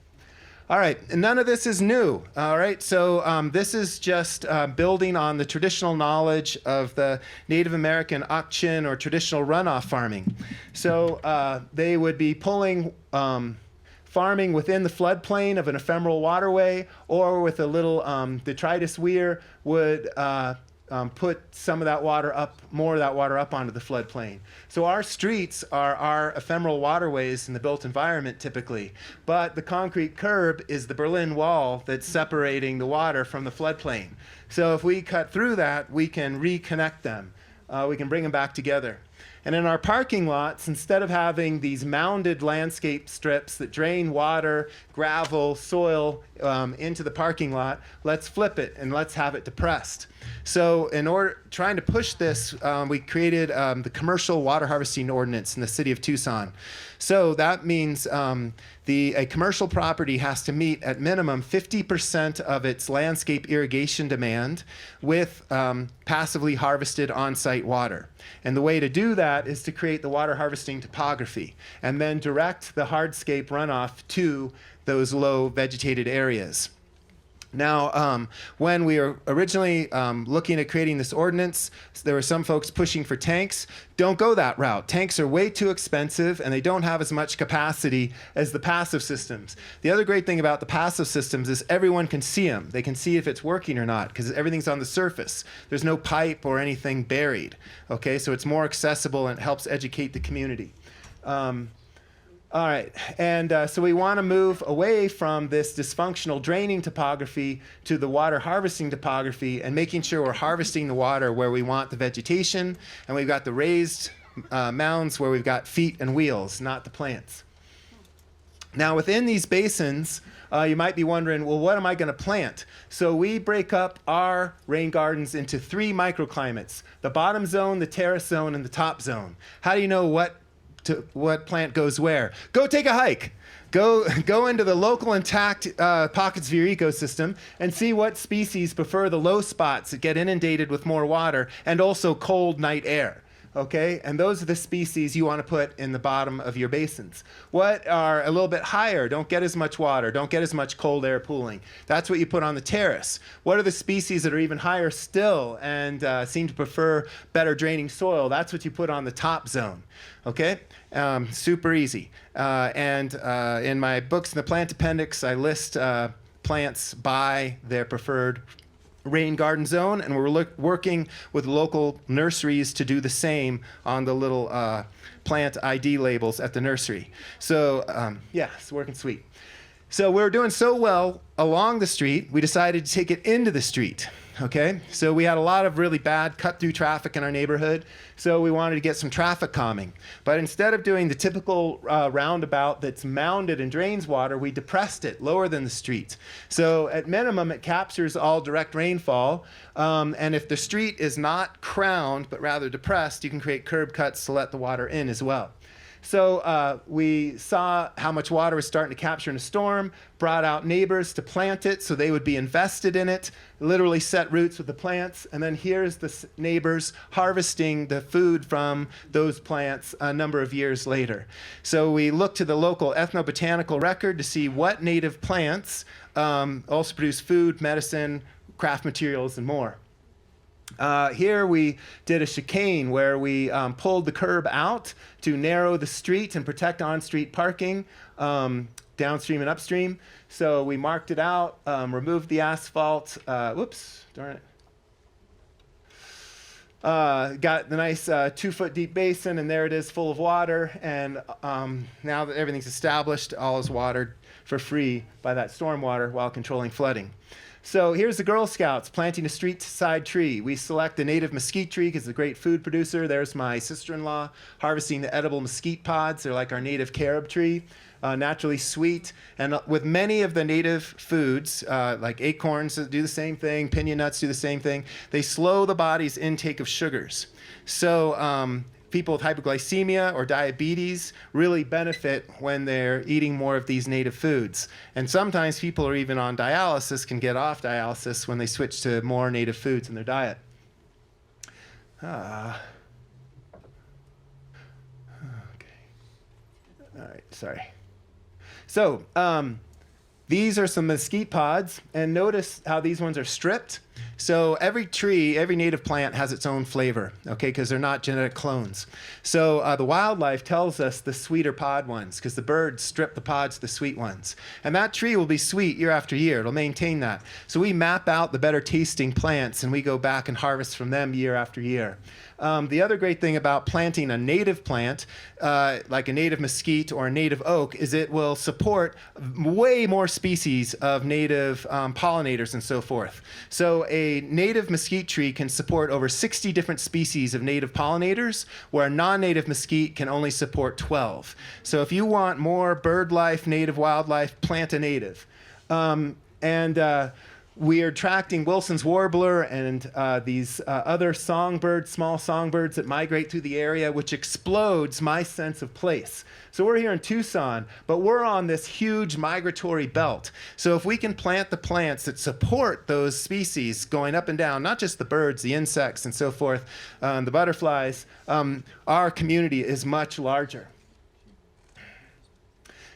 All right, and none of this is new. All right, so this is just building on the traditional knowledge of the Native American auction or traditional runoff farming. So they would be pulling farming within the floodplain of an ephemeral waterway, or with a little detritus weir would put some of that water up, more of that water up onto the floodplain. So our streets are our ephemeral waterways in the built environment typically, but the concrete curb is the Berlin Wall that's separating the water from the floodplain. So if we cut through that, we can reconnect them. We can bring them back together. And in our parking lots, instead of having these mounded landscape strips that drain water, gravel, soil into the parking lot, let's flip it and let's have it depressed. So trying to push this, we created the commercial water harvesting ordinance in the city of Tucson. So that means a commercial property has to meet at minimum 50% of its landscape irrigation demand with passively harvested on-site water. And the way to do that is to create the water harvesting topography and then direct the hardscape runoff to those low vegetated areas. Now, when we were originally looking at creating this ordinance, there were some folks pushing for tanks. Don't go that route. Tanks are way too expensive, and they don't have as much capacity as the passive systems. The other great thing about the passive systems is everyone can see them. They can see if it's working or not, because everything's on the surface. There's no pipe or anything buried. Okay, so it's more accessible and it helps educate the community. All right, and so we want to move away from this dysfunctional draining topography to the water harvesting topography and making sure we're harvesting the water where we want the vegetation, and we've got the raised mounds where we've got feet and wheels, not the plants. Now within these basins, you might be wondering, well, what am I going to plant? So we break up our rain gardens into 3 microclimates: the bottom zone, the terrace zone, and the top zone. How do you know what plant goes where? Go take a hike. Go into the local intact pockets of your ecosystem and see what species prefer the low spots that get inundated with more water and also cold night air. Okay, and those are the species you want to put in the bottom of your basins. What are a little bit higher, don't get as much water, don't get as much cold air pooling? That's what you put on the terrace. What are the species that are even higher still and seem to prefer better draining soil? That's what you put on the top zone. Okay, super easy. And in my books in the plant appendix, I list plants by their preferred rain garden zone, and we're working with local nurseries to do the same on the little plant ID labels at the nursery. So yeah, it's working sweet. So we were doing so well along the street, we decided to take it into the street. Okay, so we had a lot of really bad cut-through traffic in our neighborhood, so we wanted to get some traffic calming. But instead of doing the typical roundabout that's mounded and drains water, we depressed it lower than the street. So at minimum, it captures all direct rainfall, and if the street is not crowned but rather depressed, you can create curb cuts to let the water in as well. So we saw how much water was starting to capture in a storm, brought out neighbors to plant it so they would be invested in it, literally set roots with the plants, and then here's the neighbors harvesting the food from those plants a number of years later. So we looked to the local ethnobotanical record to see what native plants also produce food, medicine, craft materials, and more. Here we did a chicane where we pulled the curb out to narrow the street and protect on-street parking downstream and upstream. So we marked it out, removed the asphalt. Whoops, darn it. Got the nice 2-foot deep basin, and there it is full of water. And now that everything's established, all is watered for free by that stormwater while controlling flooding. So here's the Girl Scouts planting a street-side tree. We select the native mesquite tree because it's a great food producer. There's my sister-in-law harvesting the edible mesquite pods. They're like our native carob tree, naturally sweet. And with many of the native foods, like acorns do the same thing, piña nuts do the same thing, they slow the body's intake of sugars. So people with hypoglycemia or diabetes really benefit when they're eating more of these native foods. And sometimes people are even on dialysis, can get off dialysis when they switch to more native foods in their diet. Okay. All right, sorry. So these are some mesquite pods, and notice how these ones are stripped. So every tree, every native plant has its own flavor, okay, because they're not genetic clones. So the wildlife tells us the sweeter pod ones, because the birds strip the pods, the sweet ones. And that tree will be sweet year after year. It'll maintain that. So we map out the better tasting plants, and we go back and harvest from them year after year. The other great thing about planting a native plant, like a native mesquite or a native oak, is it will support way more species of native pollinators and so forth. So a native mesquite tree can support over 60 different species of native pollinators, where a non-native mesquite can only support 12. So if you want more bird life, native wildlife, plant a native. We are attracting Wilson's warbler and these other songbirds, small songbirds that migrate through the area, which explodes my sense of place. So we're here in Tucson, but we're on this huge migratory belt. So if we can plant the plants that support those species going up and down, not just the birds, the insects and so forth, the butterflies, our community is much larger.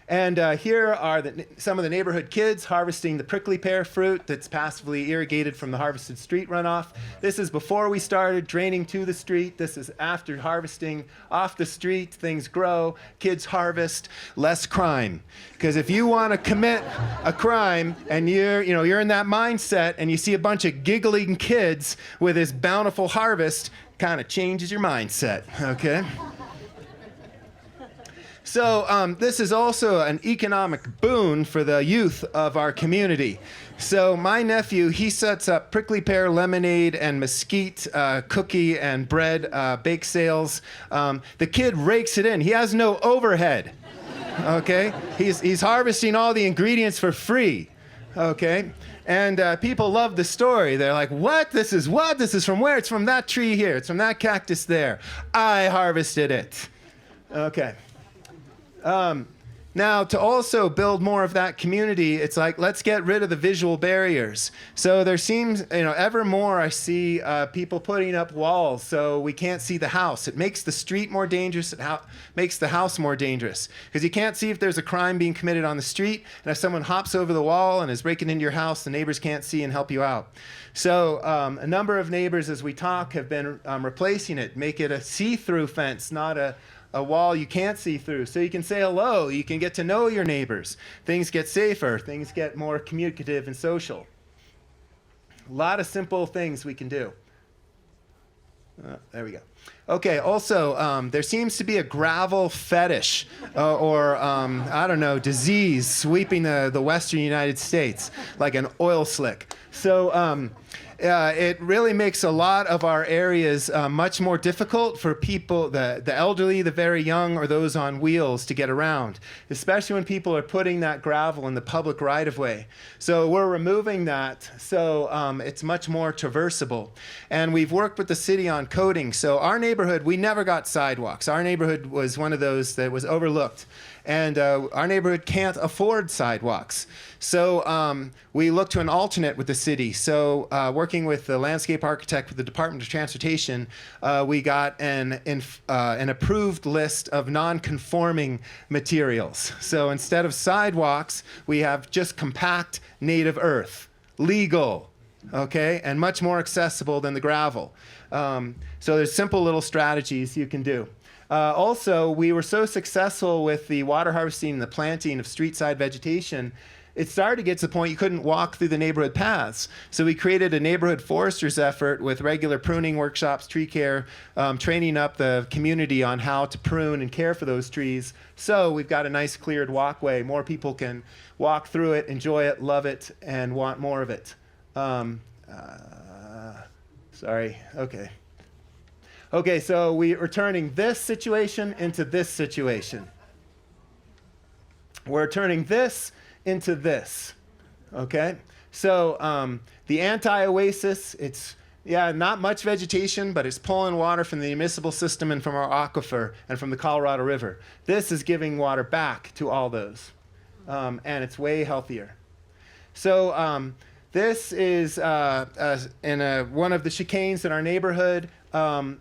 And here are some of the neighborhood kids harvesting the prickly pear fruit that's passively irrigated from the harvested street runoff. This is before we started draining to the street. This is after harvesting off the street. Things grow, kids harvest, less crime. Because if you want to commit a crime and you're in that mindset and you see a bunch of giggling kids with this bountiful harvest, kind of changes your mindset, okay? So this is also an economic boon for the youth of our community. So my nephew, he sets up prickly pear lemonade and mesquite cookie and bread bake sales. The kid rakes it in. He has no overhead, okay? He's harvesting all the ingredients for free, okay? And people love the story. They're like, what? This is what? This is from where? It's from that tree here. It's from that cactus there. I harvested it, okay? Now, to also build more of that community, it's like, let's get rid of the visual barriers. So there seems, ever more I see people putting up walls so we can't see the house. It makes the street more dangerous. It makes the house more dangerous. Because you can't see if there's a crime being committed on the street. And if someone hops over the wall and is breaking into your house, the neighbors can't see and help you out. So a number of neighbors, as we talk, have been replacing it. Make it a see-through fence, not a wall you can't see through, so you can say hello, you can get to know your neighbors. Things get safer, things get more communicative and social. A lot of simple things we can do. There we go. Okay, also, there seems to be a gravel fetish or I don't know, disease sweeping the western United States, like an oil slick. So it really makes a lot of our areas much more difficult for people, the elderly, the very young, or those on wheels to get around, especially when people are putting that gravel in the public right-of-way. So we're removing that so it's much more traversable. And we've worked with the city on coding. So our neighborhood, we never got sidewalks. Our neighborhood was one of those that was overlooked. And our neighborhood can't afford sidewalks. So we looked to an alternate with the city. So working with the landscape architect with the Department of Transportation, we got an approved list of non-conforming materials. So instead of sidewalks, we have just compact native earth, legal, okay, and much more accessible than the gravel. So there's simple little strategies you can do. Also, we were so successful with the water harvesting and the planting of street-side vegetation, it started to get to the point you couldn't walk through the neighborhood paths. So we created a neighborhood foresters effort with regular pruning workshops, tree care, training up the community on how to prune and care for those trees. So we've got a nice cleared walkway. More people can walk through it, enjoy it, love it, and want more of it. Sorry, okay. Okay, so we're turning this situation into this situation. We're turning this into this, okay? So the anti-oasis, it's, not much vegetation, but it's pulling water from the municipal system and from our aquifer and from the Colorado River. This is giving water back to all those, and it's way healthier. So this is in one of the chicanes in our neighborhood.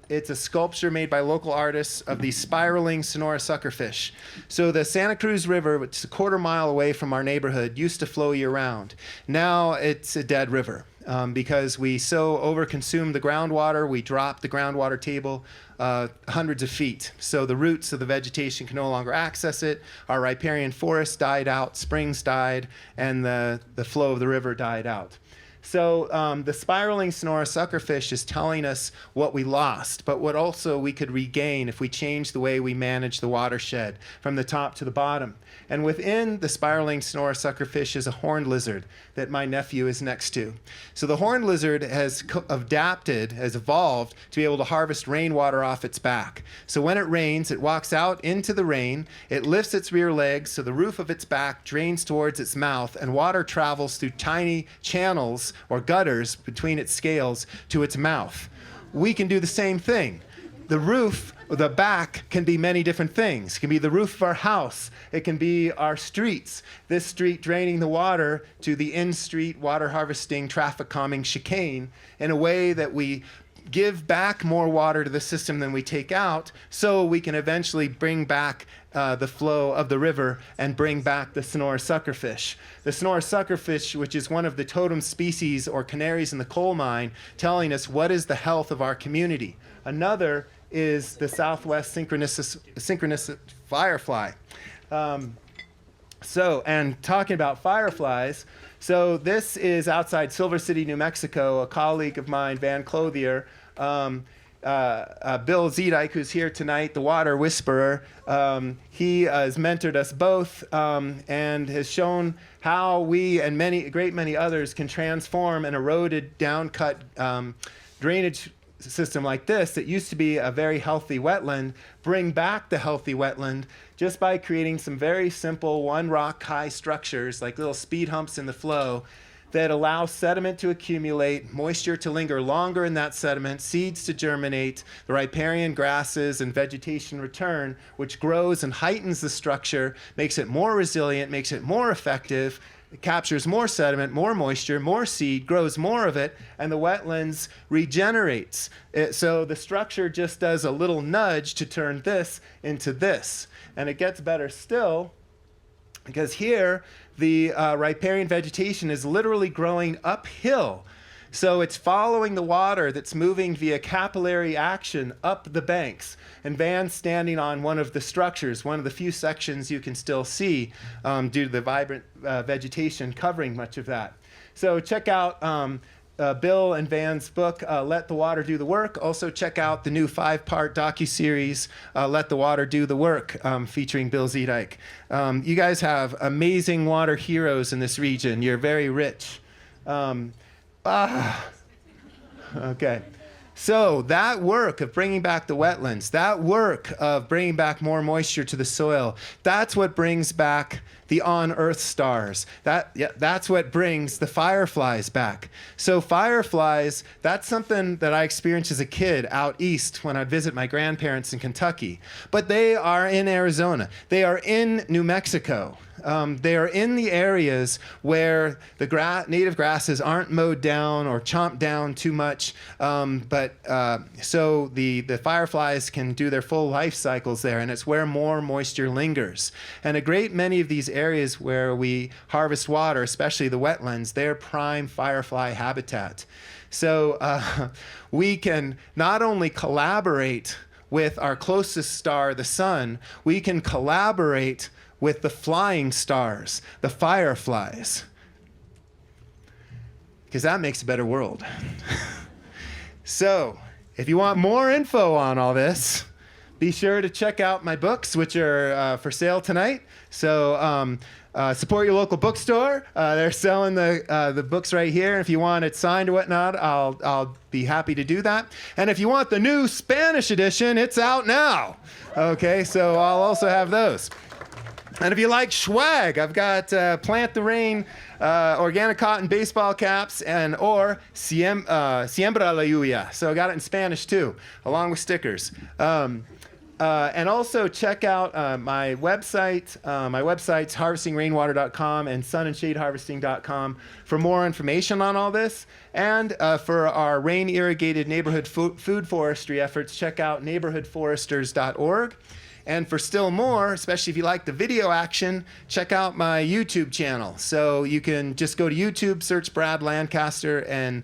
It's a sculpture made by local artists of the spiraling Sonora suckerfish. So the Santa Cruz River, which is a quarter mile away from our neighborhood, used to flow year-round. Now it's a dead river because we so overconsumed the groundwater, we dropped the groundwater table hundreds of feet. So the roots of the vegetation can no longer access it. Our riparian forest died out, springs died, and the flow of the river died out. So the spiraling Sonora suckerfish is telling us what we lost, but what also we could regain if we change the way we manage the watershed from the top to the bottom. And within the spiraling Sonora suckerfish is a horned lizard that my nephew is next to. So the horned lizard has evolved to be able to harvest rainwater off its back. So when it rains, it walks out into the rain, it lifts its rear legs so the roof of its back drains towards its mouth, and water travels through tiny channels or gutters between its scales to its mouth. We can do the same thing. The roof, the back, can be many different things. It can be the roof of our house. It can be our streets. This street draining the water to the in-street water harvesting, traffic calming chicane in a way that we give back more water to the system than we take out, so we can eventually bring back the flow of the river and bring back the Sonora suckerfish. The Sonora suckerfish, which is one of the totem species or canaries in the coal mine, telling us what is the health of our community. Another is the southwest synchronous firefly. And talking about fireflies, so this is outside Silver City, New Mexico. A colleague of mine, Van Clothier, Bill Zedike, who's here tonight, the water whisperer, he has mentored us both and has shown how we and a great many others can transform an eroded, down-cut drainage system like this that used to be a very healthy wetland, bring back the healthy wetland just by creating some very simple one rock high structures like little speed humps in the flow that allow sediment to accumulate, moisture to linger longer in that sediment, seeds to germinate, the riparian grasses and vegetation return, which grows and heightens the structure, makes it more resilient, makes it more effective. It captures more sediment, more moisture, more seed, grows more of it, and the wetlands regenerates. So the structure just does a little nudge to turn this into this. And it gets better still because here the riparian vegetation is literally growing uphill. So it's following the water that's moving via capillary action up the banks. And Van's standing on one of the structures, one of the few sections you can still see due to the vibrant vegetation covering much of that. So check out Bill and Van's book, Let the Water Do the Work. Also check out the new 5-part docuseries, Let the Water Do the Work, featuring Bill Zedike. You guys have amazing water heroes in this region. You're very rich. Okay. So that work of bringing back the wetlands, that work of bringing back more moisture to the soil, that's what brings back the on-Earth stars. That's what brings the fireflies back. So fireflies, that's something that I experienced as a kid out east when I'd visit my grandparents in Kentucky. But they are in Arizona. They are in New Mexico. They are in the areas where the native grasses aren't mowed down or chomped down too much, so the fireflies can do their full life cycles there, and it's where more moisture lingers. And a great many of these areas where we harvest water, especially the wetlands, they're prime firefly habitat. So we can not only collaborate with our closest star, the sun, we can collaborate with the flying stars, the fireflies, because that makes a better world. So, if you want more info on all this, be sure to check out my books, which are for sale tonight. So, support your local bookstore. They're selling the books right here. And if you want it signed or whatnot, I'll be happy to do that. And if you want the new Spanish edition, it's out now. Okay, so I'll also have those. And if you like swag, I've got Plant the Rain, organic cotton baseball caps, or Siembra la Lluvia. So I got it in Spanish too, along with stickers. And also check out my website. My website's harvestingrainwater.com and sunandshadeharvesting.com for more information on all this. And for our rain-irrigated neighborhood food forestry efforts, check out neighborhoodforesters.org. And for still more, especially if you like the video action, check out my YouTube channel. So you can just go to YouTube, search Brad Lancaster, and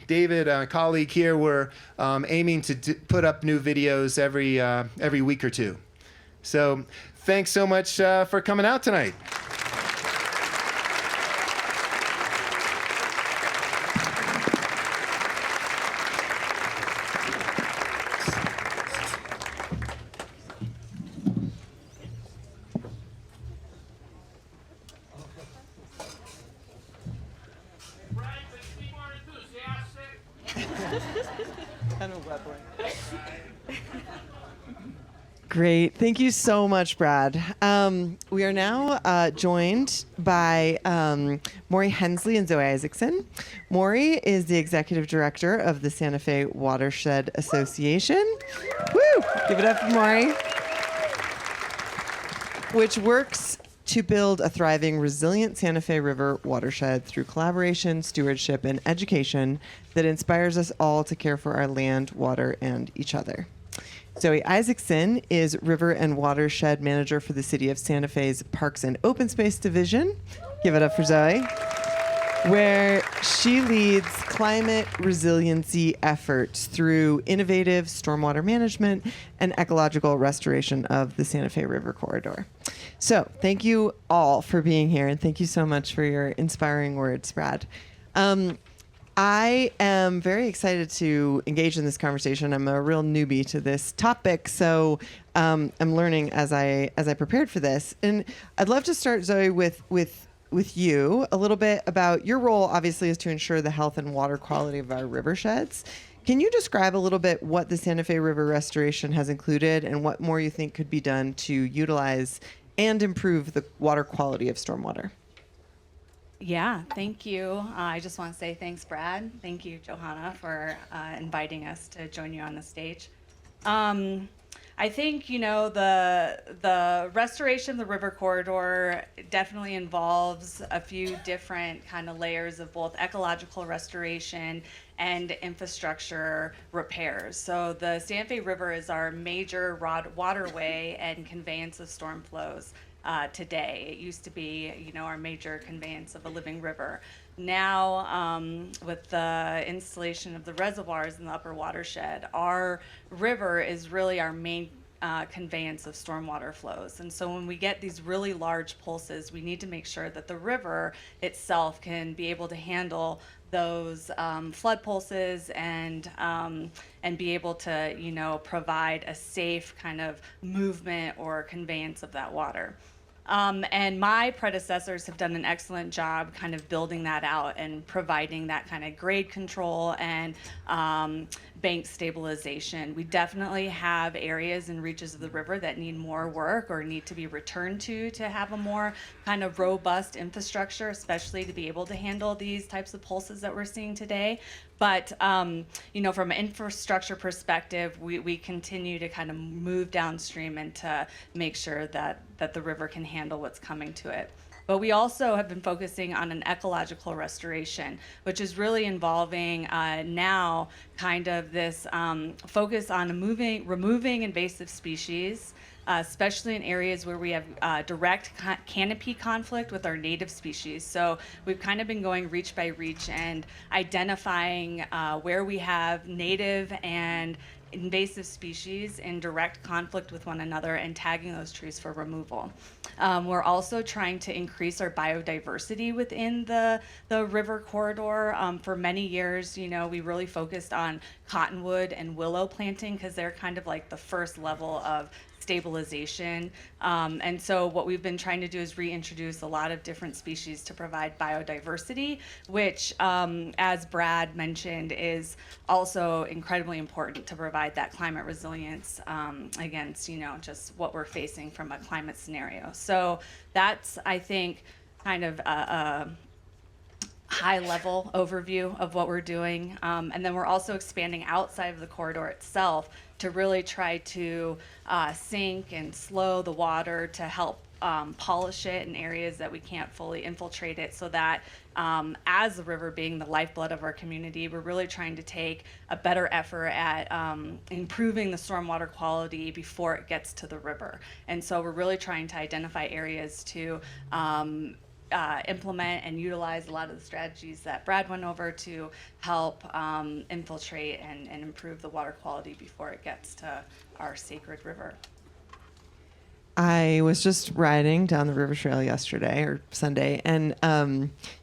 David, a colleague here, we're aiming to put up new videos every week or two. So thanks so much for coming out tonight. Kind of Great. Thank you so much, Brad. We are now joined by Maury Hensley and Zoe Isaacson. Maury is the executive director of the Santa Fe Watershed Association. Woo! Give it up for Maury. Which works to build a thriving, resilient Santa Fe River watershed through collaboration, stewardship, and education that inspires us all to care for our land, water, and each other. Zoe Isaacson is River and Watershed Manager for the City of Santa Fe's Parks and Open Space Division. Give it up for Zoe. Where she leads climate resiliency efforts through innovative stormwater management and ecological restoration of the Santa Fe River corridor. So thank you all for being here, and thank you so much for your inspiring words, Brad. I am very excited to engage in this conversation. I'm a real newbie to this topic, so I'm learning as I prepared for this. And I'd love to start, Zoe, with you a little bit about your role. Obviously, is to ensure the health and water quality of our riversheds. Can you describe a little bit what the Santa Fe River restoration has included, and what more you think could be done to utilize and improve the water quality of stormwater? Yeah, thank you. I just want to say thanks, Brad. Thank you, Johanna, for inviting us to join you on the stage. I think, you know, the restoration of the river corridor definitely involves a few different kind of layers of both ecological restoration and infrastructure repairs. So the Santa Fe River is our major waterway and conveyance of storm flows. Today. It used to be, you know, our major conveyance of a living river. Now, with the installation of the reservoirs in the upper watershed, our river is really our main conveyance of stormwater flows. And so when we get these really large pulses, we need to make sure that the river itself can be able to handle those flood pulses and be able to, you know, provide a safe kind of movement or conveyance of that water. And my predecessors have done an excellent job kind of building that out and providing that kind of grade control and bank stabilization. We definitely have areas and reaches of the river that need more work or need to be returned to have a more kind of robust infrastructure, especially to be able to handle these types of pulses that we're seeing today. But, you know, from an infrastructure perspective, we continue to kind of move downstream and to make sure that the river can handle what's coming to it. But we also have been focusing on an ecological restoration, which is really involving now kind of this focus on removing invasive species, especially in areas where we have direct canopy conflict with our native species. So we've kind of been going reach by reach and identifying where we have native and invasive species in direct conflict with one another and tagging those trees for removal. We're also trying to increase our biodiversity within the river corridor. For many years, you know, we really focused on cottonwood and willow planting because they're kind of like the first level of stabilization. And so what we've been trying to do is reintroduce a lot of different species to provide biodiversity, which, as Brad mentioned, is also incredibly important to provide that climate resilience against, you know, just what we're facing from a climate scenario. So that's, I think, kind of a high-level overview of what we're doing. And then we're also expanding outside of the corridor itself to really try to sink and slow the water to help polish it in areas that we can't fully infiltrate it, so that as the river being the lifeblood of our community, we're really trying to take a better effort at improving the stormwater quality before it gets to the river. And so we're really trying to identify areas to implement and utilize a lot of the strategies that Brad went over to help infiltrate and improve the water quality before it gets to our sacred river. I was just riding down the river trail yesterday or Sunday, and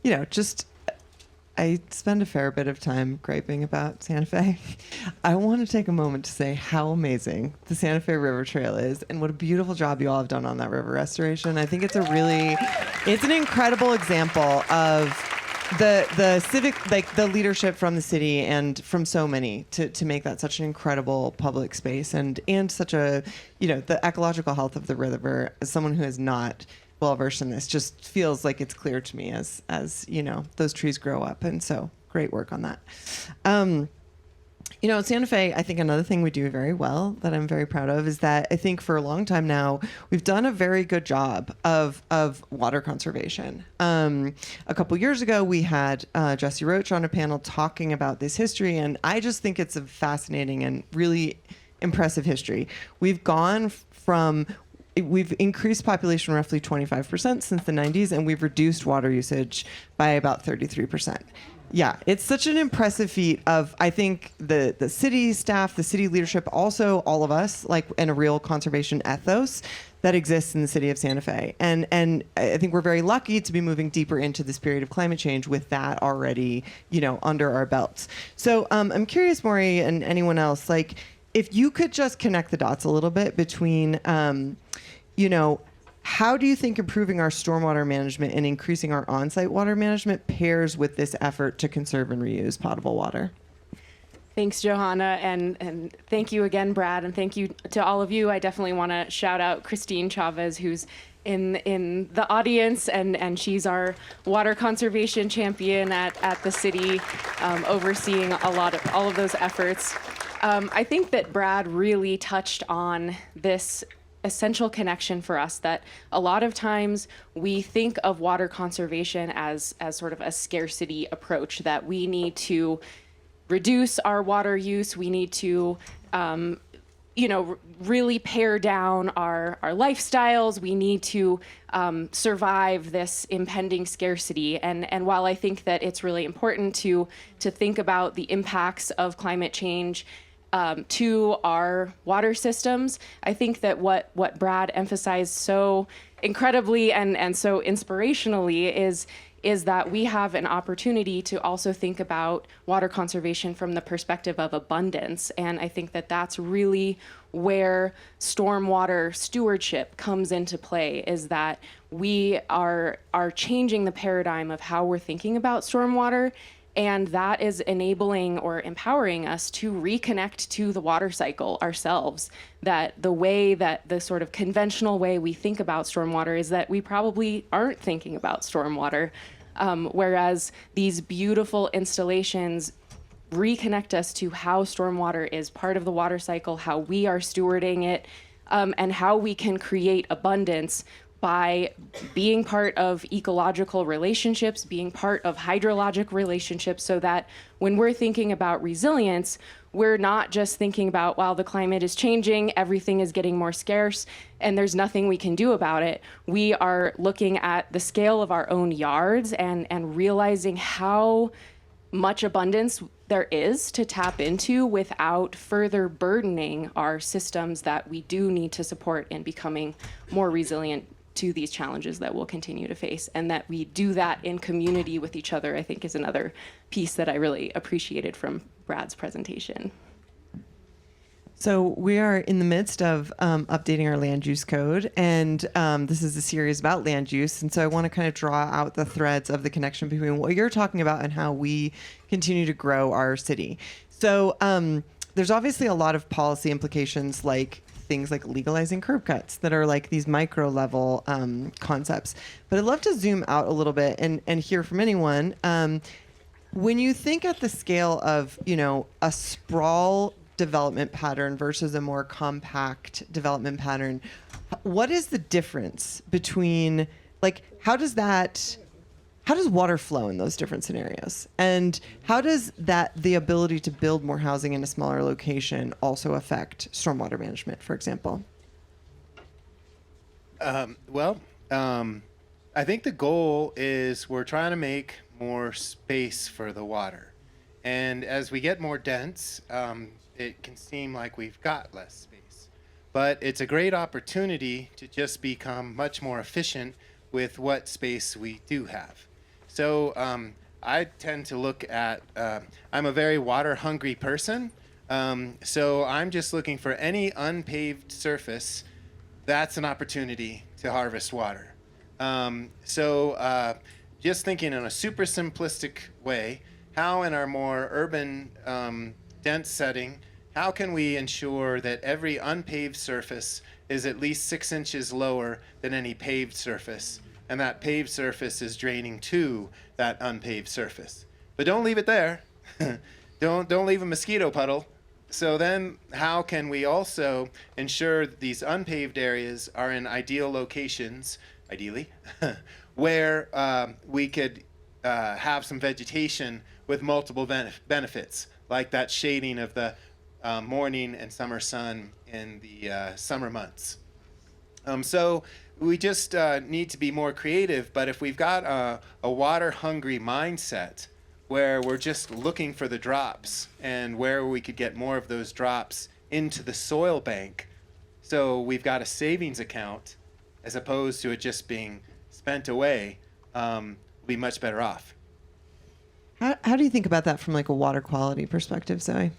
you know, just I spend a fair bit of time griping about Santa Fe. I want to take a moment to say how amazing the Santa Fe River Trail is and what a beautiful job you all have done on that river restoration. I think it's an incredible example of the civic, like the leadership from the city and from so many to make that such an incredible public space and such a, the ecological health of the river, as someone who is not well versed in this, just feels like it's clear to me as those trees grow up. And so great work on that. At Santa Fe, I think another thing we do very well that I'm very proud of is that I think for a long time now, we've done a very good job of water conservation. A couple years ago, we had Jesse Roach on a panel talking about this history, and I just think it's a fascinating and really impressive history. We've increased population roughly 25% since the 90s, and we've reduced water usage by about 33%. Yeah, it's such an impressive feat of, I think, the city staff, the city leadership, also all of us, and a real conservation ethos that exists in the city of Santa Fe. And I think we're very lucky to be moving deeper into this period of climate change with that already, under our belts. So I'm curious, Maury, and anyone else, if you could just connect the dots a little bit between, how do you think improving our stormwater management and increasing our on-site water management pairs with this effort to conserve and reuse potable water? Thanks, Johanna, and thank you again, Brad, and thank you to all of you. I definitely want to shout out Christine Chavez, who's in the audience, and she's our water conservation champion at the city, overseeing all of those efforts. I think that Brad really touched on this essential connection for us, that a lot of times we think of water conservation as sort of a scarcity approach, that we need to reduce our water use, we need to really pare down our lifestyles, we need to survive this impending scarcity. And while I think that it's really important to think about the impacts of climate change to our water systems, I think that what Brad emphasized so incredibly and so inspirationally is that we have an opportunity to also think about water conservation from the perspective of abundance. And I think that that's really where stormwater stewardship comes into play, is that we are changing the paradigm of how we're thinking about stormwater. And that is enabling or empowering us to reconnect to the water cycle ourselves. That the way that the sort of conventional way we think about stormwater is that we probably aren't thinking about stormwater, whereas these beautiful installations reconnect us to how stormwater is part of the water cycle, how we are stewarding it, and how we can create abundance by being part of ecological relationships, being part of hydrologic relationships, so that when we're thinking about resilience, we're not just thinking about, well, the climate is changing, everything is getting more scarce, and there's nothing we can do about it. We are looking at the scale of our own yards and realizing how much abundance there is to tap into without further burdening our systems that we do need to support in becoming more resilient to these challenges that we'll continue to face. And that we do that in community with each other, I think, is another piece that I really appreciated from Brad's presentation. So we are in the midst of updating our land use code, and this is a series about land use. And so I want to kind of draw out the threads of the connection between what you're talking about and how we continue to grow our city. So there's obviously a lot of policy implications, like things like legalizing curb cuts that are like these micro level concepts. But I'd love to zoom out a little bit and hear from anyone. When you think at the scale of, a sprawl development pattern versus a more compact development pattern, what is the difference between, how does water flow in those different scenarios? And how does the ability to build more housing in a smaller location also affect stormwater management, for example? I think the goal is we're trying to make more space for the water. And as we get more dense, it can seem like we've got less space. But it's a great opportunity to just become much more efficient with what space we do have. So I tend to look at, I'm a very water hungry person. So I'm just looking for any unpaved surface. That's an opportunity to harvest water. just thinking in a super simplistic way, how in our more urban, dense setting, how can we ensure that every unpaved surface is at least 6 inches lower than any paved surface, and that paved surface is draining to that unpaved surface? But don't leave it there. Don't leave a mosquito puddle. So then how can we also ensure that these unpaved areas are in ideal locations, ideally, where we could have some vegetation with multiple benefits, like that shading of the morning and summer sun in the summer months. So we just need to be more creative, but if we've got a water-hungry mindset where we're just looking for the drops and where we could get more of those drops into the soil bank, so we've got a savings account as opposed to it just being spent away, we'll be much better off. How do you think about that from like a water quality perspective, Zoe?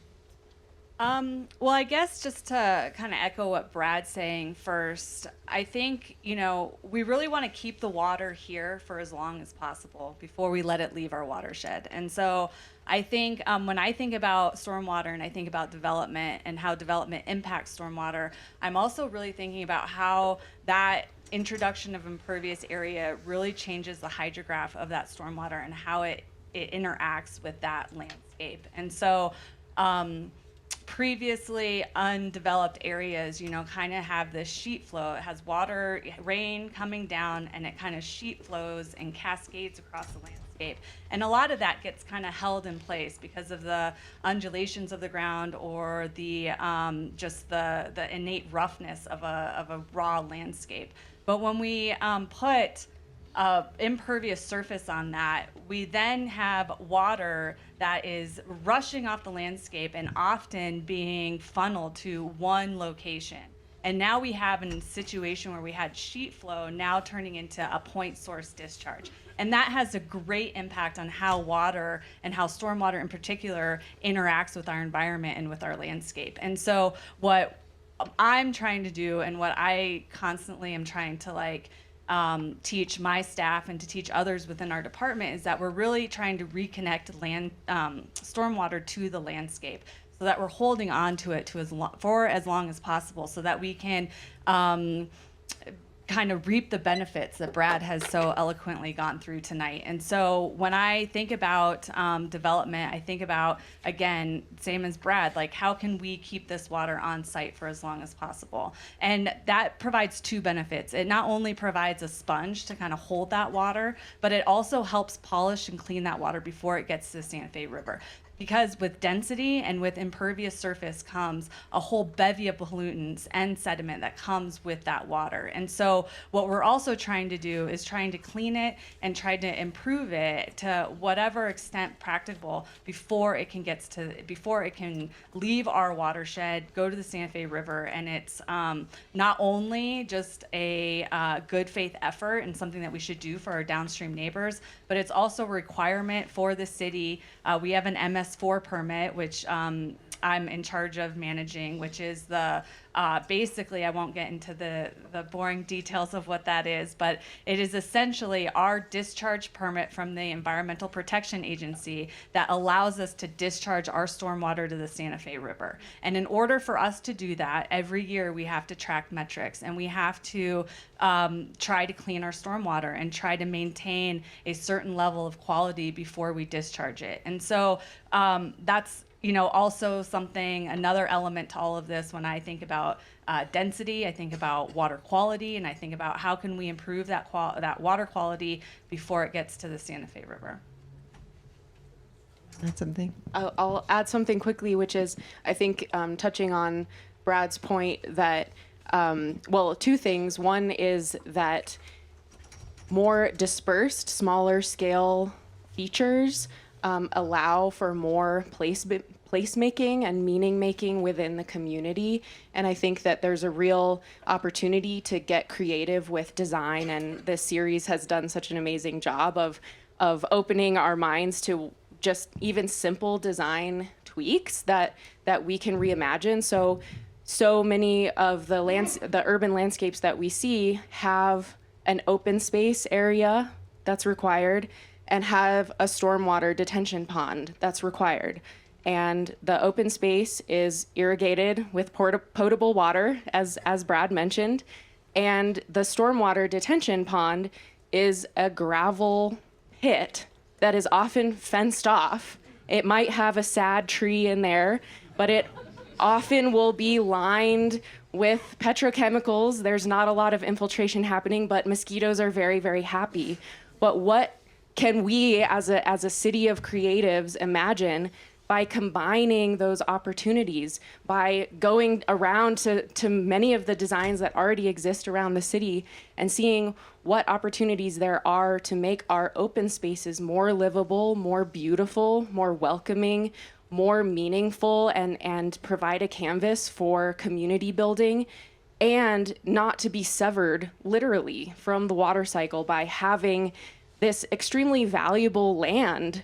Well, I guess just to kind of echo what Brad's saying first, I think, we really want to keep the water here for as long as possible before we let it leave our watershed. And so I think when I think about stormwater and I think about development and how development impacts stormwater, I'm also really thinking about how that introduction of impervious area really changes the hydrograph of that stormwater and how it interacts with that landscape. And so, previously undeveloped areas, kind of have this sheet flow. It has water, rain coming down, and it kind of sheet flows and cascades across the landscape. And a lot of that gets kind of held in place because of the undulations of the ground or the just the innate roughness of a raw landscape. But when we put impervious surface on that, we then have water that is rushing off the landscape and often being funneled to one location. And now we have a situation where we had sheet flow now turning into a point source discharge. And that has a great impact on how water and how stormwater in particular interacts with our environment and with our landscape. And so what I'm trying to do and what I constantly am trying to teach my staff and to teach others within our department is that we're really trying to reconnect stormwater to the landscape so that we're holding on to it for as long as possible so that we can kind of reap the benefits that Brad has so eloquently gone through tonight. And so when I think about development, I think about, again, same as Brad, like how can we keep this water on site for as long as possible? And that provides two benefits. It not only provides a sponge to kind of hold that water, but it also helps polish and clean that water before it gets to the Santa Fe River. Because with density and with impervious surface comes a whole bevy of pollutants and sediment that comes with that water. And so what we're also trying to do is trying to clean it and try to improve it to whatever extent practicable before it can leave our watershed, go to the Santa Fe River. And it's not only just a good faith effort and something that we should do for our downstream neighbors, but it's also a requirement for the city. We have an MS4 permit, which I'm in charge of managing, which is the basically, I won't get into the boring details of what that is, but it is essentially our discharge permit from the Environmental Protection Agency that allows us to discharge our stormwater to the Santa Fe River. And in order for us to do that, every year we have to track metrics and we have to try to clean our stormwater and try to maintain a certain level of quality before we discharge it. And so that's also another element to all of this when I think about density, I think about water quality, and I think about how can we improve that water quality before it gets to the Santa Fe River. That's something. I'll add something quickly, which is I think touching on Brad's point that, two things. One is that more dispersed, smaller scale features allow for more placemaking and meaning making within the community. And I think that there's a real opportunity to get creative with design. And this series has done such an amazing job of opening our minds to just even simple design tweaks that we can reimagine. So many of the urban landscapes that we see have an open space area that's required, and have a stormwater detention pond that's required. And the open space is irrigated with potable water, as Brad mentioned. And the stormwater detention pond is a gravel pit that is often fenced off. It might have a sad tree in there, but it often will be lined with petrochemicals. There's not a lot of infiltration happening, but mosquitoes are very, very happy. But what can we, as a city of creatives, imagine by combining those opportunities, by going around to many of the designs that already exist around the city and seeing what opportunities there are to make our open spaces more livable, more beautiful, more welcoming, more meaningful, and provide a canvas for community building, and not to be severed literally from the water cycle by having this extremely valuable land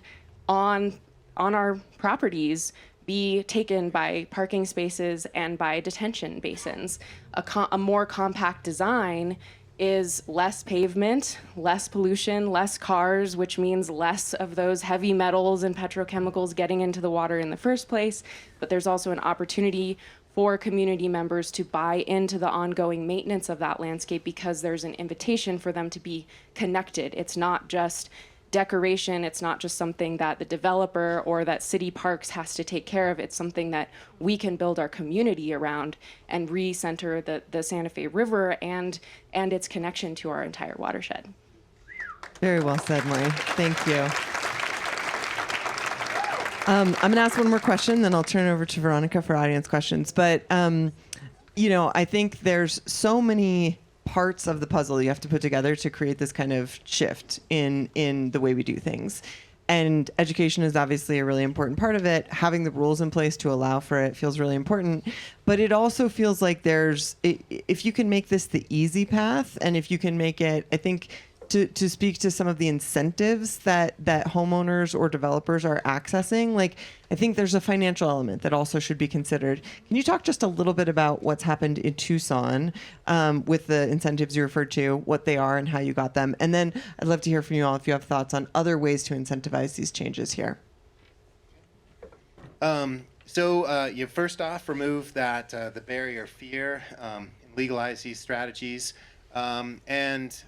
on our properties be taken by parking spaces and by detention basins. A more compact design is less pavement, less pollution, less cars, which means less of those heavy metals and petrochemicals getting into the water in the first place. But there's also an opportunity for community members to buy into the ongoing maintenance of that landscape because there's an invitation for them to be connected. It's not just decoration, it's not just something that the developer or that city parks has to take care of. It's something that we can build our community around and recenter the Santa Fe River and its connection to our entire watershed. Very well said, Marie. Thank you. I'm going to ask one more question, then I'll turn it over to Veronica for audience questions. But, I think there's so many parts of the puzzle you have to put together to create this kind of shift in the way we do things. And education is obviously a really important part of it. Having the rules in place to allow for it feels really important. But it also feels like if you can make this the easy path, and if you can make it, I think, to speak to some of the incentives that homeowners or developers are accessing, like, I think there's a financial element that also should be considered. Can you talk just a little bit about what's happened in Tucson with the incentives you referred to, what they are and how you got them? And then I'd love to hear from you all if you have thoughts on other ways to incentivize these changes here. So you first off remove the barrier of fear, legalize these strategies, and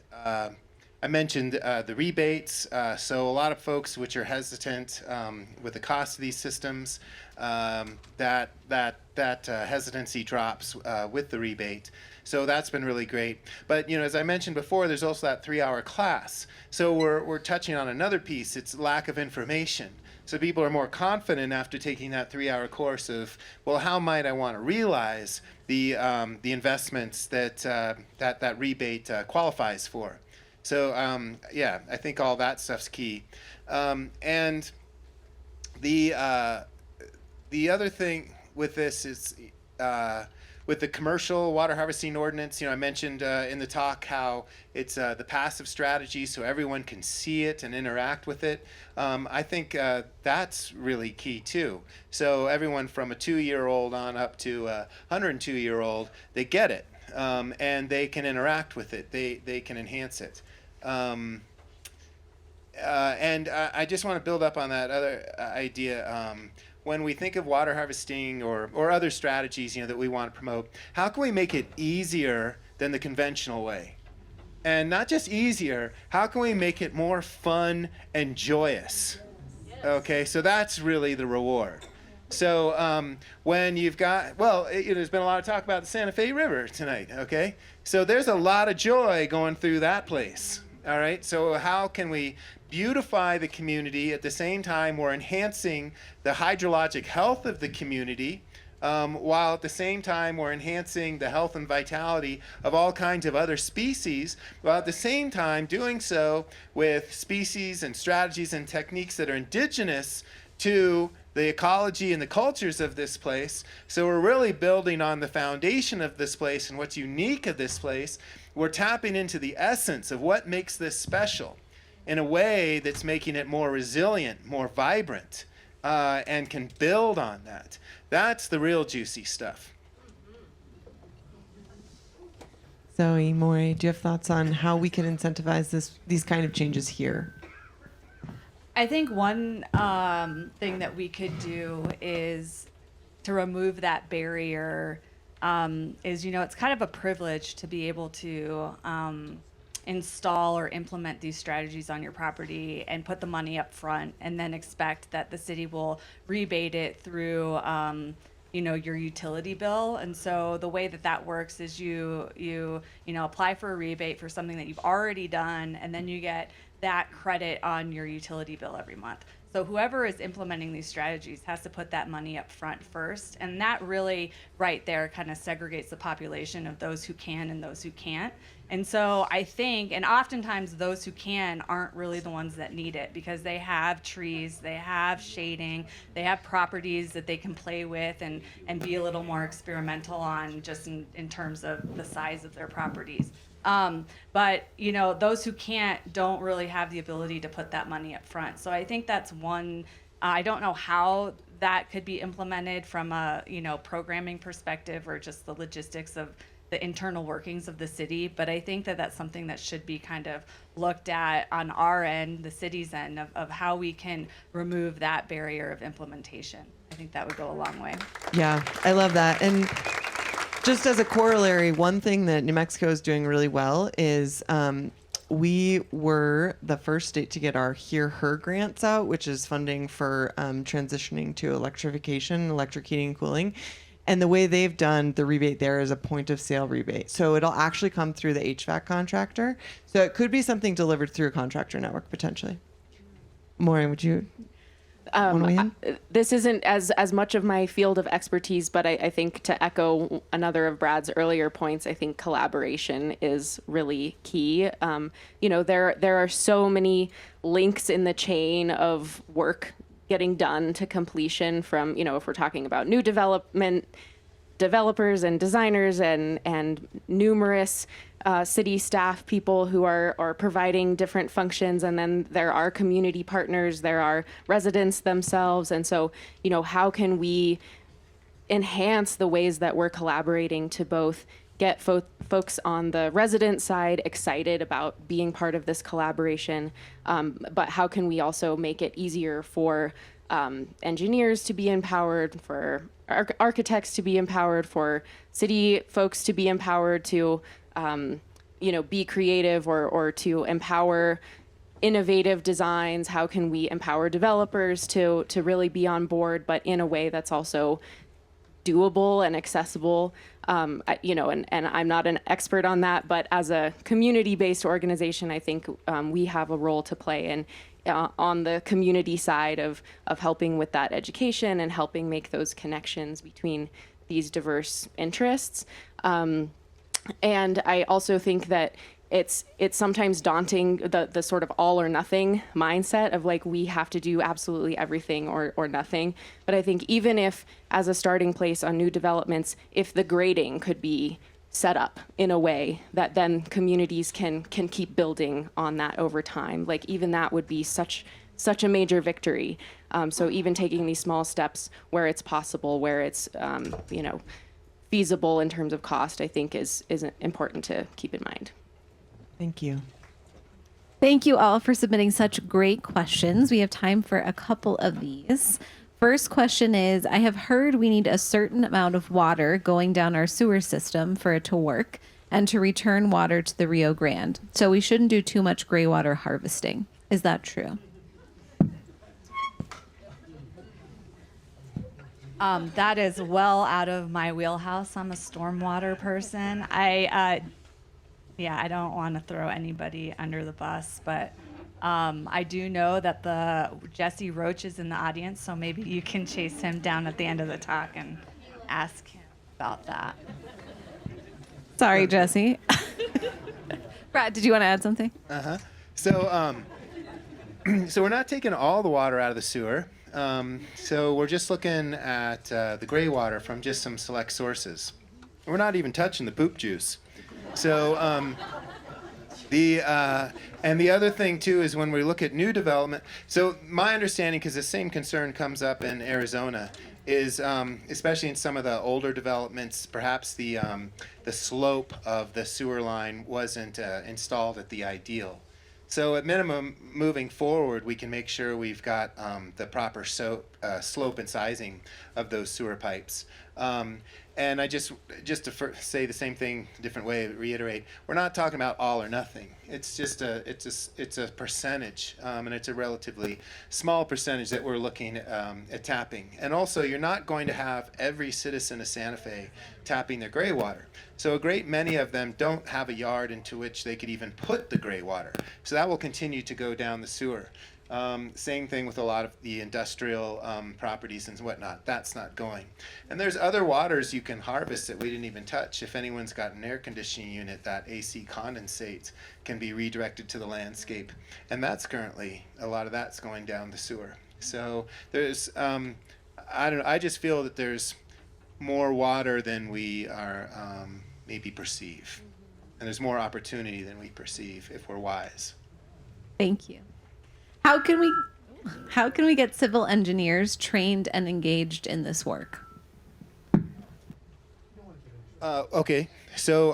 I mentioned the rebates. So a lot of folks which are hesitant with the cost of these systems, that hesitancy drops with the rebate. So that's been really great. But as I mentioned before, there's also that 3-hour class. So we're touching on another piece. It's lack of information. So people are more confident after taking that 3-hour course of, well, how might I want to realize the investments that rebate qualifies for. So I think all that stuff's key. And the other thing with this is with the commercial water harvesting ordinance. I mentioned in the talk how it's the passive strategy, so everyone can see it and interact with it. I think that's really key too. So everyone from a 2-year-old on up to a 102-year-old, they get it, and they can interact with it. They can enhance it. And I just want to build up on that other idea. When we think of water harvesting or other strategies, that we want to promote, how can we make it easier than the conventional way? And not just easier, how can we make it more fun and joyous? Okay, so that's really the reward. So when you've got, there's been a lot of talk about the Santa Fe River tonight, okay? So there's a lot of joy going through that place. All right, so how can we beautify the community at the same time we're enhancing the hydrologic health of the community, while at the same time we're enhancing the health and vitality of all kinds of other species, while at the same time doing so with species and strategies and techniques that are indigenous to the ecology and the cultures of this place. So we're really building on the foundation of this place and what's unique of this place. We're tapping into the essence of what makes this special in a way that's making it more resilient, more vibrant, and can build on that. That's the real juicy stuff. Zoe, Maury, do you have thoughts on how we can incentivize these kind of changes here? I think one thing that we could do is to remove that barrier. Is, it's kind of a privilege to be able to install or implement these strategies on your property and put the money up front and then expect that the city will rebate it through your utility bill. And so the way that that works is you apply for a rebate for something that you've already done, and then you get that credit on your utility bill every month. So whoever is implementing these strategies has to put that money up front first. And that really right there kind of segregates the population of those who can and those who can't. And so I think, and oftentimes those who can aren't really the ones that need it, because they have trees, they have shading, they have properties that they can play with and be a little more experimental on, just in terms of the size of their properties. But those who can't don't really have the ability to put that money up front. So I think that's one. I don't know how that could be implemented from a programming perspective or just the logistics of the internal workings of the city. But I think that that's something that should be kind of looked at on our end, the city's end, of how we can remove that barrier of implementation. I think that would go a long way. Yeah, I love that. And just as a corollary, one thing that New Mexico is doing really well is we were the first state to get our Hear Her grants out, which is funding for transitioning to electrification, electric heating and cooling. And the way they've done the rebate there is a point of sale rebate. So it'll actually come through the HVAC contractor. So it could be something delivered through a contractor network potentially. Maureen, would you? This isn't as much of my field of expertise, but I think, to echo another of Brad's earlier points, I think collaboration is really key. There are so many links in the chain of work getting done to completion from, if we're talking about new developers and designers and numerous city staff people who are providing different functions, and then there are community partners, there are residents themselves. And so, how can we enhance the ways that we're collaborating to both get folks on the resident side excited about being part of this collaboration, but how can we also make it easier for engineers to be empowered, for architects to be empowered, for city folks to be empowered to be creative or to empower innovative designs? How can we empower developers to really be on board, but in a way that's also doable and accessible? And I'm not an expert on that, but as a community-based organization, I think we have a role to play in on the community side of helping with that education and helping make those connections between these diverse interests. And I also think that it's sometimes daunting, the sort of all or nothing mindset of like, we have to do absolutely everything or nothing. But I think even if, as a starting place on new developments, if the grading could be set up in a way that then communities can keep building on that over time, like even that would be such a major victory. So even taking these small steps where it's possible, where it's feasible in terms of cost, I think is important to keep in mind. Thank you. Thank you all for submitting such great questions. We have time for a couple of these. First question is, I have heard we need a certain amount of water going down our sewer system for it to work and to return water to the Rio Grande. So we shouldn't do too much gray water harvesting. Is that true? That is well out of my wheelhouse. I'm a stormwater person. I don't want to throw anybody under the bus, but I do know that the Jesse Roach is in the audience, so maybe you can chase him down at the end of the talk and ask him about that. Sorry, Jesse. Brad, did you want to add something? So we're not taking all the water out of the sewer. So we're just looking at the gray water from just some select sources. We're not even touching the poop juice. So And the other thing too is when we look at new development. So my understanding, because the same concern comes up in Arizona, is especially in some of the older developments, perhaps the slope of the sewer line wasn't installed at the ideal. So at minimum, moving forward, we can make sure we've got the proper slope and sizing of those sewer pipes. And I just to say the same thing, different way, reiterate, we're not talking about all or nothing. It's just it's a percentage, and it's a relatively small percentage that we're looking at tapping. And also, you're not going to have every citizen of Santa Fe tapping their gray water. So a great many of them don't have a yard into which they could even put the gray water. So that will continue to go down the sewer. Same thing with a lot of the industrial properties and whatnot. That's not going. And there's other waters you can harvest that we didn't even touch. If anyone's got an air conditioning unit, that AC condensate can be redirected to the landscape. And that's currently, a lot of that's going down the sewer. So there's, I just feel that there's more water than we are maybe perceive. And there's more opportunity than we perceive if we're wise. Thank you. How can we get civil engineers trained and engaged in this work? Okay, so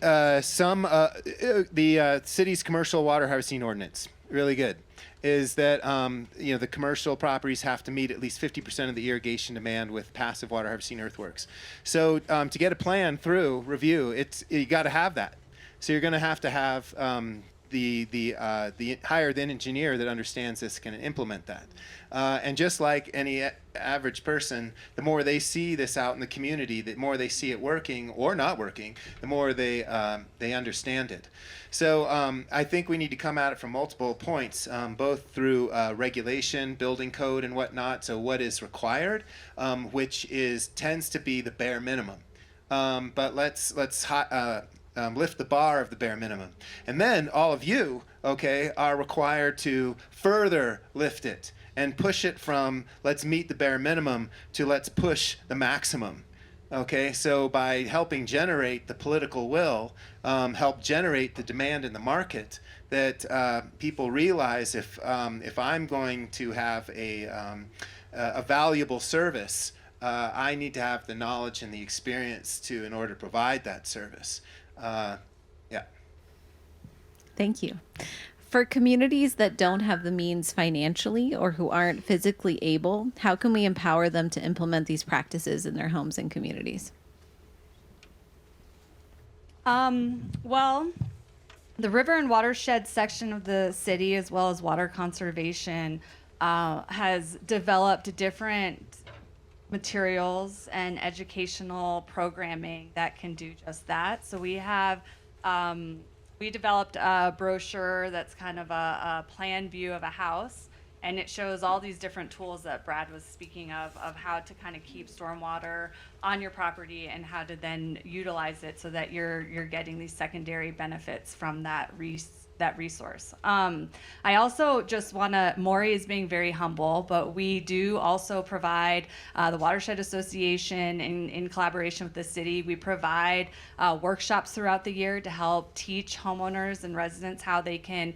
the city's commercial water harvesting ordinance, really good, is that the commercial properties have to meet at least 50% of the irrigation demand with passive water harvesting earthworks. So to get a plan through review, you got to have that. So you're going to have the hired engineer that understands this can implement that. And just like any average person, the more they see this out in the community, the more they see it working or not working, the more they understand it. So I think we need to come at it from multiple points, both through regulation, building code, and whatnot. So what is required, which tends to be the bare minimum. But let's lift the bar of the bare minimum. And then all of you, okay, are required to further lift it and push it from let's meet the bare minimum to let's push the maximum. Okay, so by helping generate the political will, help generate the demand in the market, that people realize if I'm going to have a valuable service, I need to have the knowledge and the experience in order to provide that service. Yeah. Thank you. For communities that don't have the means financially or who aren't physically able, how can we empower them to implement these practices in their homes and communities? Well, the river and watershed section of the city, as well as water conservation, has developed different materials and educational programming that can do just that. So we have, we developed a brochure that's kind of a plan view of a house, and it shows all these different tools that Brad was speaking of how to kind of keep stormwater on your property and how to then utilize it so that you're getting these secondary benefits from that resource. I also just want to, Maury is being very humble, but we do also provide the Watershed Association in collaboration with the city. We provide workshops throughout the year to help teach homeowners and residents how they can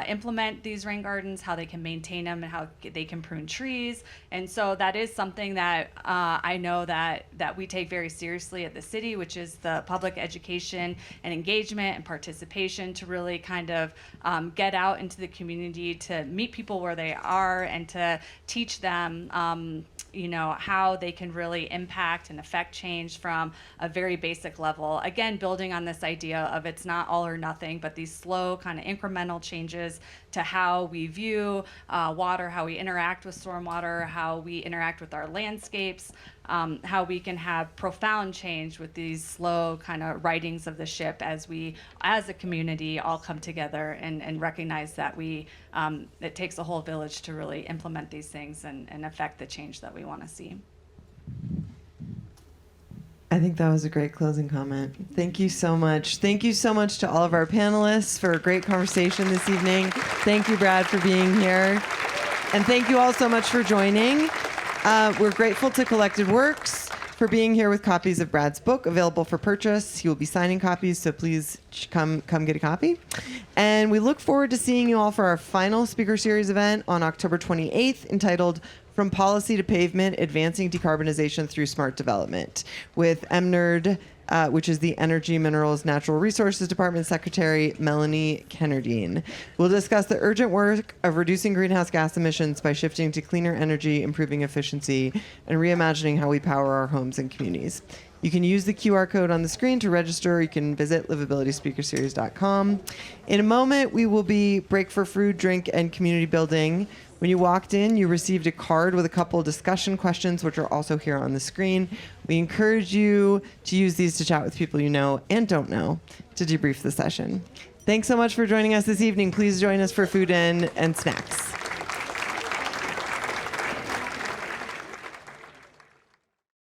implement these rain gardens, how they can maintain them, and how they can prune trees. And so that is something that I know that we take very seriously at the city, which is the public education and engagement and participation to really kind of get out into the community to meet people where they are and to teach them how they can really impact and affect change from a very basic level. Again, building on this idea of it's not all or nothing, but these slow kind of incremental changes to how we view water, how we interact with stormwater, how we interact with our landscapes, how we can have profound change with these slow kind of rightings of the ship as we, as a community, all come together and recognize that it takes a whole village to really implement these things and affect the change that we want to see. I think that was a great closing comment. Thank you so much. Thank you so much to all of our panelists for a great conversation this evening. Thank you, Brad, for being here. And thank you all so much for joining. We're grateful to Collected Works for being here with copies of Brad's book available for purchase. He will be signing copies, so please come get a copy. And we look forward to seeing you all for our final speaker series event on October 28th, entitled From Policy to Pavement, Advancing Decarbonization Through Smart Development, with MNERD, which is the Energy, Minerals, Natural Resources Department Secretary, Melanie Kennardine. We'll discuss the urgent work of reducing greenhouse gas emissions by shifting to cleaner energy, improving efficiency, and reimagining how we power our homes and communities. You can use the QR code on the screen to register. You can visit livabilityspeakerseries.com. In a moment, we will be break for food, drink, and community building. When you walked in, you received a card with a couple discussion questions, which are also here on the screen. We encourage you to use these to chat with people you know and don't know to debrief the session. Thanks so much for joining us this evening. Please join us for food and snacks.